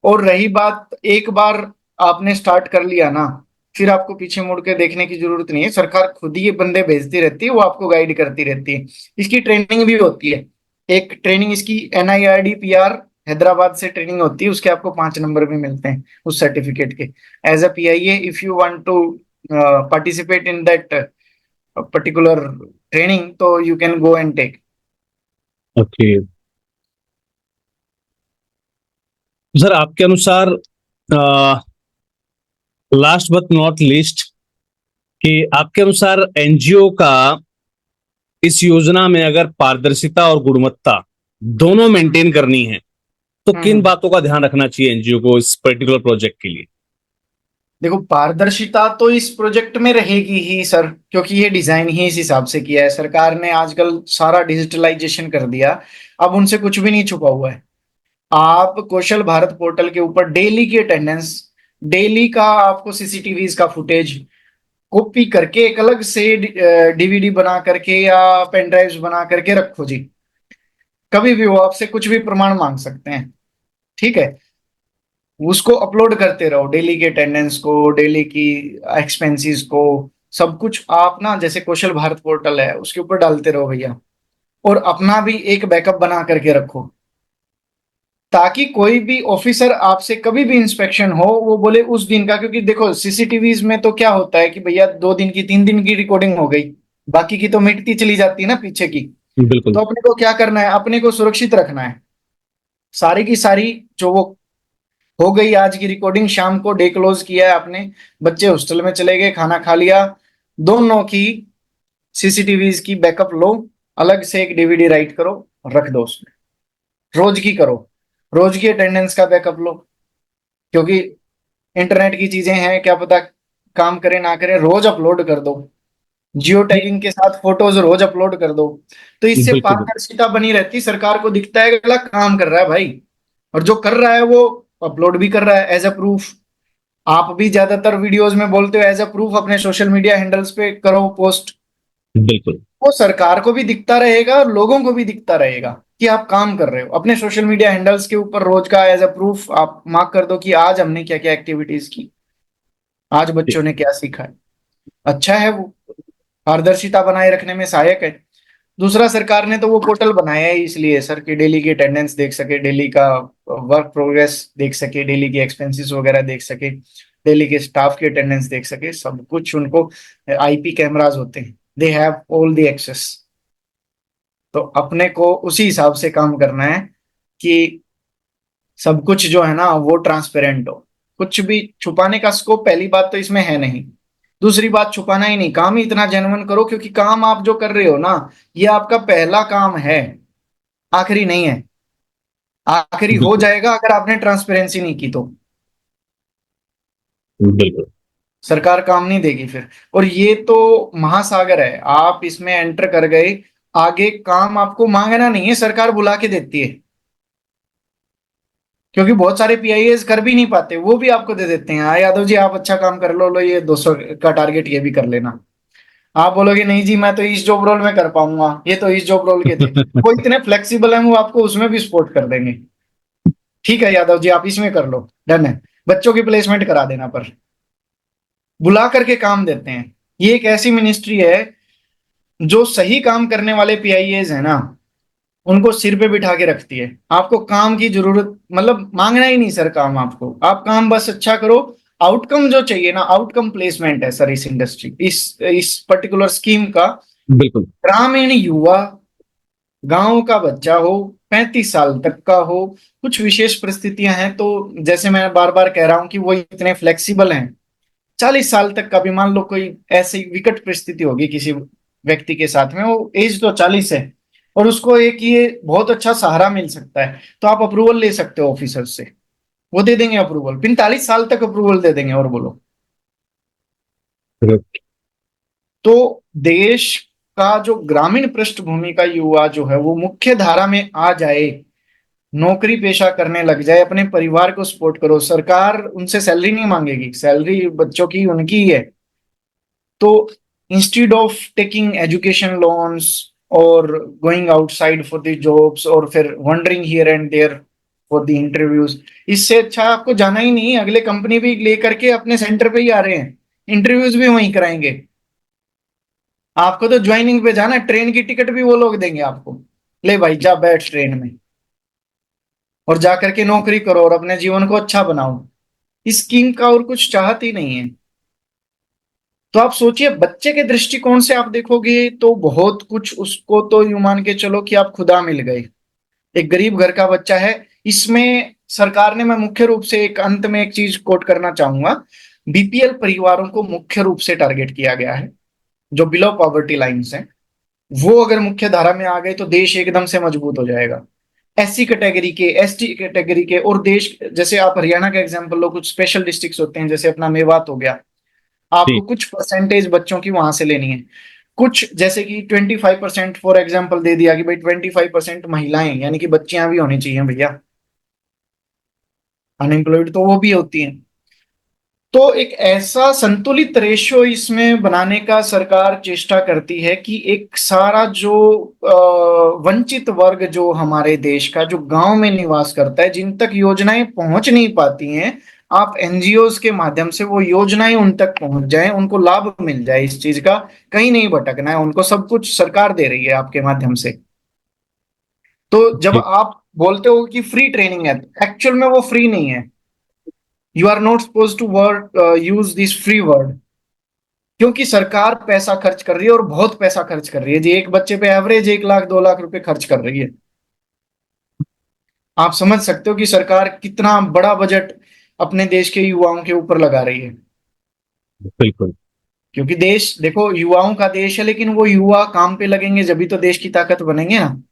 और रही बात, एक बार आपने स्टार्ट कर लिया ना, फिर आपको पीछे मुड़ के देखने की जरूरत नहीं है। सरकार खुद ही ये बंदे भेजती रहती है, वो आपको गाइड करती रहती है। इसकी ट्रेनिंग भी होती है। एक ट्रेनिंग इसकी NIRDPR हैदराबाद से ट्रेनिंग होती है, उसके आपको 5 नंबर भी मिलते हैं उस सर्टिफिकेट के। As a PIA, if you want to participate in that particular training, तो you can go and take. Okay sir, आपके अनुसार लास्ट बट नॉट लीस्ट, कि आपके अनुसार एनजीओ का इस योजना में अगर पारदर्शिता और गुणवत्ता दोनों मेंटेन करनी है तो किन हम्म। बातों का ध्यान रखना चाहिए एनजीओ को इस पर्टिकुलर प्रोजेक्ट के लिए? देखो, पारदर्शिता तो इस प्रोजेक्ट में रहेगी ही सर, क्योंकि ये डिजाइन ही इस हिसाब से किया है। सरकार ने आजकल सारा डिजिटलाइजेशन कर दिया, अब उनसे कुछ भी नहीं छुपा हुआ है। आप कौशल भारत पोर्टल के ऊपर डेली की अटेंडेंस, डेली का आपको CCTVs का फुटेज कॉपी करके एक अलग से DVD बना करके या पेन ड्राइव्स बना करके रखो जी। कभी भी वो आपसे कुछ भी प्रमाण मांग सकते हैं। ठीक है, उसको अपलोड करते रहो, डेली के अटेंडेंस को, डेली की एक्सपेंसेस को, सब कुछ आप ना जैसे कौशल भारत पोर्टल है उसके ऊपर डालते रहो भैया। और अपना भी एक बैकअप बना करके रखो, ताकि कोई भी ऑफिसर आपसे कभी भी इंस्पेक्शन हो वो बोले उस दिन का। क्योंकि देखो, CCTVs में तो क्या होता है कि भैया 2 दिन की 3 दिन की रिकॉर्डिंग हो गई, बाकी की तो मिटती चली जाती है ना पीछे की। बिल्कुल। तो अपने को क्या करना है, अपने को सुरक्षित रखना है। सारी की सारी जो वो हो गई आज की रिकॉर्डिंग, शाम को डे क्लोज किया है आपने, बच्चे हॉस्टल में चले गए, खाना खा लिया, दोनों की CCTVs की बैकअप लो, अलग से एक DVD राइट करो, रख दो उसमें। रोज की करो, रोज की अटेंडेंस का बैकअप लो। क्योंकि इंटरनेट की चीजें हैं, क्या पता काम करे ना करे, रोज अपलोड कर दो। जियो टैगिंग के साथ फोटोज रोज अपलोड कर दो। तो इससे बिल्कुल। पारदर्शिता बनी रहती, सरकार को दिखता है कि अगला काम कर रहा है भाई, और जो कर रहा है वो अपलोड भी कर रहा है एज अ प्रूफ। आप भी ज्यादातर वीडियोस में बोलते हो एज अ प्रूफ अपने सोशल मीडिया हैंडल्स पे करो पोस्ट। बिल्कुल। वो सरकार को भी दिखता रहेगा और लोगों को भी दिखता रहेगा कि आप काम कर रहे हो। अपने सोशल मीडिया हैंडल्स के ऊपर रोज का एज अ प्रूफ आप मार्क कर दो कि आज हमने क्या क्या एक्टिविटीज की, आज बच्चों ने क्या सीखा है। अच्छा है वो, पारदर्शिता बनाए रखने में सहायक है। दूसरा, सरकार ने तो वो पोर्टल बनाया है इसलिए सर कि डेली की अटेंडेंस देख सके, डेली का वर्क प्रोग्रेस देख सके, डेली की एक्सपेंसेस वगैरह देख सके, डेली के स्टाफ की अटेंडेंस देख सके, सब कुछ उनको। IP कैमरास होते हैं, they have all the access. तो अपने को उसी हिसाब से काम करना है कि सब कुछ जो है ना वो ट्रांसपेरेंट हो। कुछ भी छुपाने का स्कोप पहली बात तो इसमें है नहीं। दूसरी बात, छुपाना ही नहीं, काम ही इतना जेन्युइन करो, क्योंकि काम आप जो कर रहे हो ना, ये आपका पहला काम है, आखिरी नहीं है। आखिरी हो बिल्कुल। जाएगा अगर आपने ट्रांसपेरेंसी नहीं की तो। बिल्कुल। सरकार काम नहीं देगी फिर। और ये तो महासागर है, आप इसमें एंटर कर गए, आगे काम आपको मांगना नहीं है, सरकार बुला के देती है। क्योंकि बहुत सारे PIAs कर भी नहीं पाते, वो भी आपको दे देते हैं, हाँ यादव जी आप अच्छा काम कर लो, लो ये 200 का टारगेट ये भी कर लेना। आप बोलोगे नहीं जी मैं तो इस जॉब रोल में कर पाऊंगा, ये तो इस जॉब रोल के थे, वो इतने फ्लेक्सिबल हैं, वो आपको उसमें भी सपोर्ट कर देंगे। ठीक है यादव जी आप इसमें कर लो, डन है, बच्चों की प्लेसमेंट करा देना, पर बुला करके काम देते हैं। ये एक ऐसी मिनिस्ट्री है जो सही काम करने वाले PIAs है ना, उनको सिर पे बिठा के रखती है। आपको काम की जरूरत मतलब मांगना ही नहीं सर काम, आपको आप काम बस अच्छा करो। आउटकम जो चाहिए ना, आउटकम प्लेसमेंट है सर इस इंडस्ट्री, इस पर्टिकुलर स्कीम का। बिल्कुल। ग्रामीण युवा, गांव का बच्चा हो, 35 साल तक का हो, कुछ विशेष परिस्थितियां हैं तो, जैसे मैं बार बार कह रहा हूं कि वो इतने फ्लेक्सिबल हैं। 40 साल तक का भी मान लो कोई ऐसी विकट परिस्थिति होगी किसी व्यक्ति के साथ में, वो एज तो 40 है, और उसको एक ये बहुत अच्छा सहारा मिल सकता है, तो आप अप्रूवल ले सकते हो ऑफिसर से, वो दे देंगे अप्रूवल, 45 साल तक अप्रूवल दे देंगे। और बोलो, तो देश का जो ग्रामीण पृष्ठभूमि का युवा जो है वो मुख्य धारा में आ जाए, नौकरी पेशा करने लग जाए, अपने परिवार को सपोर्ट करो। सरकार उनसे सैलरी नहीं मांगेगी, सैलरी बच्चों की उनकी ही है। तो instead of taking education loans और going outside for the jobs और फिर wandering here and there for the interviews, इससे अच्छा आपको जाना ही नहीं। अगले कंपनी भी लेकर के अपने सेंटर पे ही आ रहे हैं, इंटरव्यूज भी वहीं कराएंगे। आपको तो ज्वाइनिंग पे जाना है, ट्रेन की टिकट भी वो लोग देंगे आपको। ले भाई जा बैठ ट्रेन में और जा करके नौकरी करो और अपने जीवन को अच्छा बनाओ। इस स्कीम का और कुछ चाहत ही नहीं है। तो आप सोचिए, बच्चे के दृष्टिकोण से आप देखोगे तो बहुत कुछ, उसको तो यूं मान के चलो कि आप खुदा मिल गए। एक गरीब घर का बच्चा है। इसमें सरकार ने, मैं मुख्य रूप से एक अंत में एक चीज कोट करना चाहूंगा, बीपीएल परिवारों को मुख्य रूप से टारगेट किया गया है, जो बिलो पॉवर्टी लाइन्स हैं। वो अगर मुख्य धारा में आ गए तो देश एकदम से मजबूत हो जाएगा। एससी कैटेगरी के, एसटी कैटेगरी के, और देश, जैसे आप हरियाणा का एग्जांपल लो, कुछ स्पेशल डिस्ट्रिक्ट्स होते हैं जैसे अपना मेवात हो गया, आपको जी। कुछ परसेंटेज बच्चों की वहां से लेनी है। कुछ जैसे कि 25% फॉर एग्जाम्पल दे दिया कि भाई 25% महिलाएं, यानी कि बच्चियां भी होनी चाहिए भैया, अनएम्प्लॉयड तो वो भी होती हैं। तो एक ऐसा संतुलित रेशो इसमें बनाने का सरकार चेष्टा करती है कि एक सारा जो वंचित वर्ग जो हमारे देश का, जो गांव में निवास करता है, जिन तक योजनाएं पहुंच नहीं पाती हैं, आप एनजीओज के माध्यम से वो योजनाएं उन तक पहुंच जाए, उनको लाभ मिल जाए इस चीज का। कहीं नहीं भटकना है उनको, सब कुछ सरकार दे रही है आपके माध्यम से। तो जब जी। आप बोलते हो कि फ्री ट्रेनिंग है, एक्चुअल में वो फ्री नहीं है। You are not suppose to word use this free word, क्योंकि सरकार पैसा खर्च कर रही है और बहुत पैसा खर्च कर रही है जी। एक बच्चे पे एवरेज 1 लाख 2 लाख रुपए खर्च कर रही है। आप समझ सकते हो कि सरकार कितना बड़ा बजट अपने देश के युवाओं के ऊपर लगा रही है। बिल्कुल। क्योंकि देश, देखो, युवाओं का देश है, लेकिन वो युवा काम पे लगेंगे जब भी तो देश की ताकत बनेंगे ना।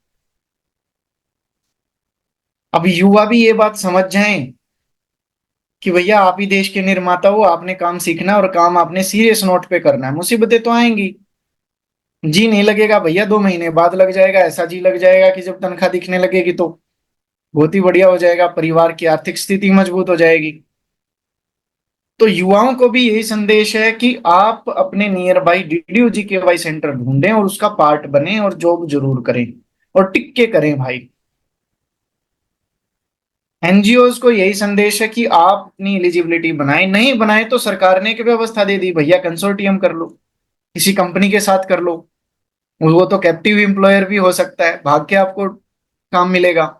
अब युवा भी ये बात समझ जाएं कि भैया आप ही देश के निर्माता हो, आपने काम सीखना है और काम आपने सीरियस नोट पे करना है। मुसीबतें तो आएंगी, जी नहीं लगेगा भैया, 2 महीने बाद लग जाएगा। ऐसा जी लग जाएगा कि जब तनख्वाह दिखने लगेगी तो बहुत ही बढ़िया हो जाएगा, परिवार की आर्थिक स्थिति मजबूत हो जाएगी। तो युवाओं को भी यही संदेश है कि आप अपने near by DDU GKY centre ढूंढें और उसका पार्ट बने और जॉब जरूर करें, और टिक के करें भाई। एनजीओज को यही संदेश है कि आप अपनी एलिजिबिलिटी बनाएं, नहीं बनाए तो सरकार ने एक व्यवस्था दे दी भैया, कंसोर्टियम कर लो, किसी कंपनी के साथ कर लो। वो तो कैप्टिव एम्प्लॉयर भी हो सकता है, भाग के आपको काम मिलेगा,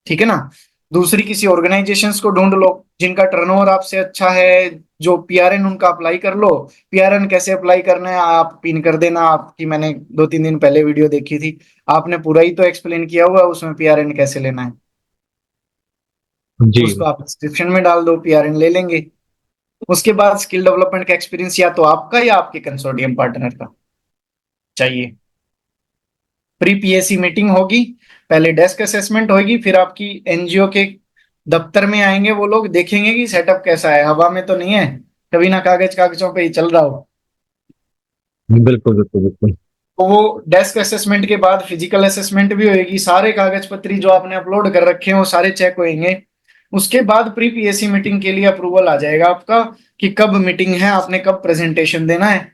ठीक है ना। दूसरी किसी ऑर्गेनाइजेशंस को ढूंढ लो जिनका टर्नओवर आपसे अच्छा है, जो पीआरएन, उनका अप्लाई कर लो। पीआरएन कैसे अप्लाई करना है आप पिन कर देना, आपकी मैंने 2-3 दिन पहले वीडियो देखी थी, आपने पूरा ही तो एक्सप्लेन किया हुआ है उसमें पीआरएन कैसे लेना है। जी। उसको आप डिस्क्रिप्शन में डाल दो, पीआरएन ले लेंगे। उसके बाद स्किल डेवलपमेंट का एक्सपीरियंस या तो आपका या आपके कंसोर्टियम पार्टनर का चाहिए। प्री पीएससी मीटिंग होगी, पहले डेस्क असेसमेंट होगी, फिर आपकी एनजीओ के दफ्तर में आएंगे वो लोग, देखेंगे कि सेटअप कैसा है, हवा में तो नहीं है, कभी ना कागजों पे ही चल रहा हो। बिल्कुल बिल्कुल बिल्कुल। तो वो डेस्क असेसमेंट के बाद फिजिकल असेसमेंट भी होगी, सारे कागज पत्री जो आपने अपलोड कर रखे हैं वो सारे चेक होंगे। उसके बाद प्री पीएससी मीटिंग के लिए अप्रूवल आ जाएगा आपका कि कब मीटिंग है, आपने कब प्रेजेंटेशन देना है।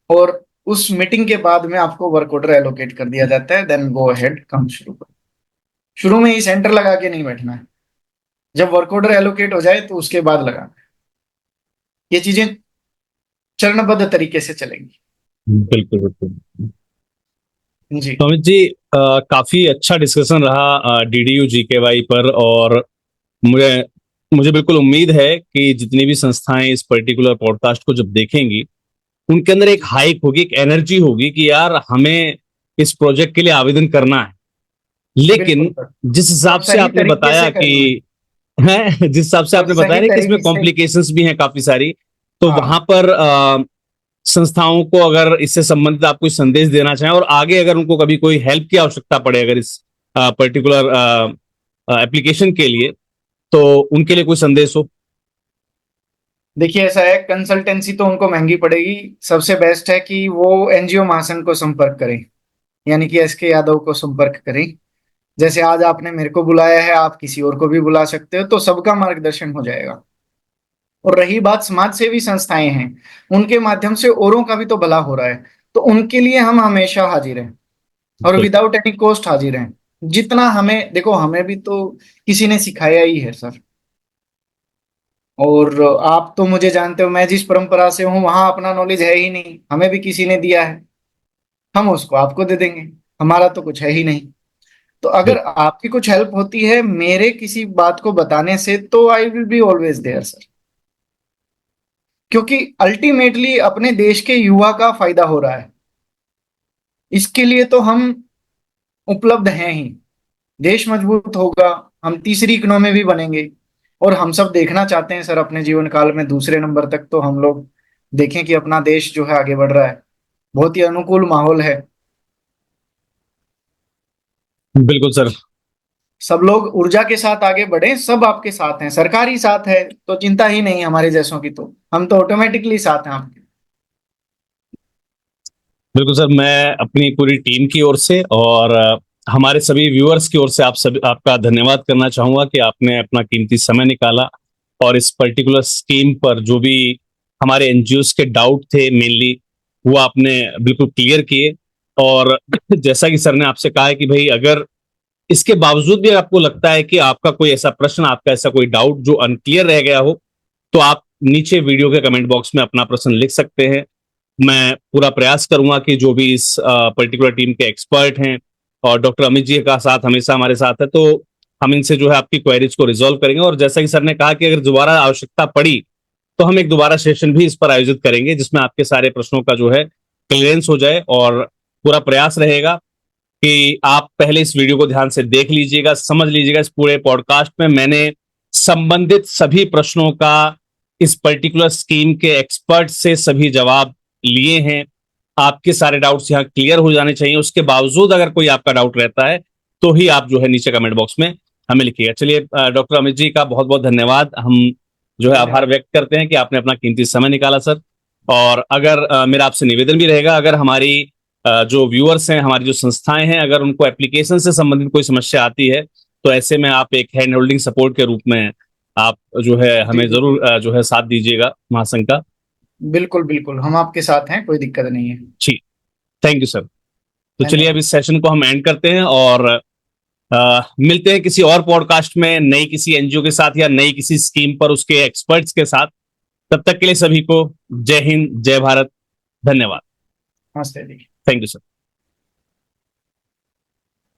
और उस मीटिंग के बाद में आपको वर्क ऑर्डर एलोकेट कर दिया जाता है, देन गो अहेड, काम शुरू करो। शुरू में ही सेंटर लगा के नहीं बैठना है, जब वर्क ऑर्डर एलोकेट हो जाए तो उसके बाद लगाना है। ये चीजें चरणबद्ध तरीके से चलेंगी। बिल्कुल बिल्कुल। जी। तो अमित जी, काफी अच्छा डिस्कशन रहा डीडीयू जीकेवाई पर। और मुझे मुझे बिल्कुल उम्मीद है कि जितनी भी संस्थाएं इस पर्टिकुलर पॉडकास्ट को जब देखेंगी, उनके अंदर एक हाइप होगी, एक एनर्जी होगी कि यार हमें इस प्रोजेक्ट के लिए आवेदन करना है। बिल्कुल लेकिन सर। जिस और हिसाब से सही आपने तरीके बताया से कि करना है। है, जिस हिसाब से और आपने बताया सही ना कि इसमें तरीके से। कॉम्प्लिकेशंस भी हैं काफी सारी, तो वहां हाँ। पर संस्थाओं को अगर इससे संबंधित आप कोई संदेश देना चाहें, और आगे अगर उनको कभी कोई हेल्प की आवश्यकता पड़े अगर इस पर्टिकुलर एप्लीकेशन के लिए, तो उनके लिए कोई संदेश हो। देखिए ऐसा है, कंसल्टेंसी तो उनको महंगी पड़ेगी। सबसे बेस्ट है कि वो एनजीओ महासन को संपर्क करें, यानी कि एसके यादव को संपर्क करें। जैसे आज आपने मेरे को बुलाया है, आप किसी और को भी बुला सकते हो, तो सबका मार्गदर्शन हो जाएगा। और रही बात समाज सेवी संस्थाएं हैं, उनके माध्यम से औरों का भी तो भला हो रहा है, तो उनके लिए हम हमेशा हाजिर हैं और बिल्कुल विदाउट एनी कॉस्ट हाजिर हैं। जितना हमें, देखो हमें भी तो किसी ने सिखाया ही है सर। और आप तो मुझे जानते हो, मैं जिस परंपरा से हूँ वहां अपना नॉलेज है ही नहीं, हमें भी किसी ने दिया है, हम उसको आपको दे देंगे। हमारा तो कुछ है ही नहीं। तो अगर बिल्कुल आपकी कुछ हेल्प होती है मेरे किसी बात को बताने से, तो I will be always there sir. क्योंकि अल्टीमेटली अपने देश के युवा का फायदा हो रहा है, इसके लिए तो हम उपलब्ध हैं ही। देश मजबूत होगा, हम तीसरी इकोनॉमी भी बनेंगे। और हम सब देखना चाहते हैं सर अपने जीवन काल में दूसरे नंबर तक तो हम लोग देखें कि अपना देश जो है आगे बढ़ रहा है। बहुत ही अनुकूल माहौल है। बिल्कुल सर। सब लोग ऊर्जा के साथ आगे बढ़े, सब आपके साथ हैं, सरकार ही साथ है, तो चिंता ही नहीं हमारे जैसों की, तो हम तो ऑटोमेटिकली साथ हैं आपके। बिल्कुल सर, मैं अपनी पूरी टीम की ओर से और हमारे सभी व्यूअर्स की ओर से आपका धन्यवाद करना चाहूंगा कि आपने अपना कीमती समय निकाला और इस पर्टिकुलर स्कीम पर जो भी हमारे एनजीओस के डाउट थे मेनली, वो आपने बिल्कुल क्लियर किए। और जैसा कि सर ने आपसे कहा है कि भाई अगर इसके बावजूद भी आपको लगता है कि आपका कोई ऐसा प्रश्न, आपका ऐसा कोई डाउट जो अनक्लियर रह गया हो, तो आप नीचे वीडियो के कमेंट बॉक्स में अपना प्रश्न लिख सकते हैं। मैं पूरा प्रयास करूंगा कि जो भी इस पर्टिकुलर टीम के एक्सपर्ट हैं और डॉक्टर अमित जी का साथ हमेशा हमारे साथ है, तो हम इनसे जो है आपकी क्वेरीज को रिजॉल्व करेंगे। और जैसा कि सर ने कहा कि अगर दोबारा आवश्यकता पड़ी तो हम एक दोबारा सेशन भी इस पर आयोजित करेंगे जिसमें आपके सारे प्रश्नों का जो है क्लियरेंस हो जाए। और पूरा प्रयास रहेगा कि आप पहले इस वीडियो को ध्यान से देख लीजिएगा, समझ लीजिएगा। इस पूरे पॉडकास्ट में मैंने संबंधित सभी प्रश्नों का इस पर्टिकुलर स्कीम के एक्सपर्ट से सभी जवाब लिए हैं। आपके सारे डाउट्स यहाँ क्लियर हो जाने चाहिए। उसके बावजूद अगर कोई आपका डाउट रहता है तो ही आप जो है नीचे कमेंट बॉक्स में हमें लिखिएगा। चलिए, डॉक्टर अमित जी का बहुत बहुत धन्यवाद। हम जो है आभार धन्यवाद। व्यक्त करते हैं कि आपने अपना कीमती समय निकाला सर। और अगर मेरा आपसे निवेदन भी रहेगा, अगर हमारी जो व्यूअर्स हैं, हमारी जो संस्थाएं हैं, अगर उनको एप्लीकेशन से संबंधित कोई समस्या आती है तो ऐसे में आप एक हैंड होल्डिंग सपोर्ट के रूप में आप जो है जी हमें जी, जरूर जो है साथ दीजिएगा महासंघ का। बिल्कुल बिल्कुल, हम आपके साथ हैं, कोई दिक्कत नहीं है। जी, थैंक यू सर। तो चलिए अब धन्यवाद। इस सेशन को हम एंड करते हैं और मिलते हैं किसी और पॉडकास्ट में, नई किसी एनजीओ के साथ या नई किसी स्कीम पर उसके एक्सपर्ट्स के साथ। तब तक के लिए सभी को जय हिंद, जय भारत, धन्यवाद। नमस्ते जी। Thank you sir.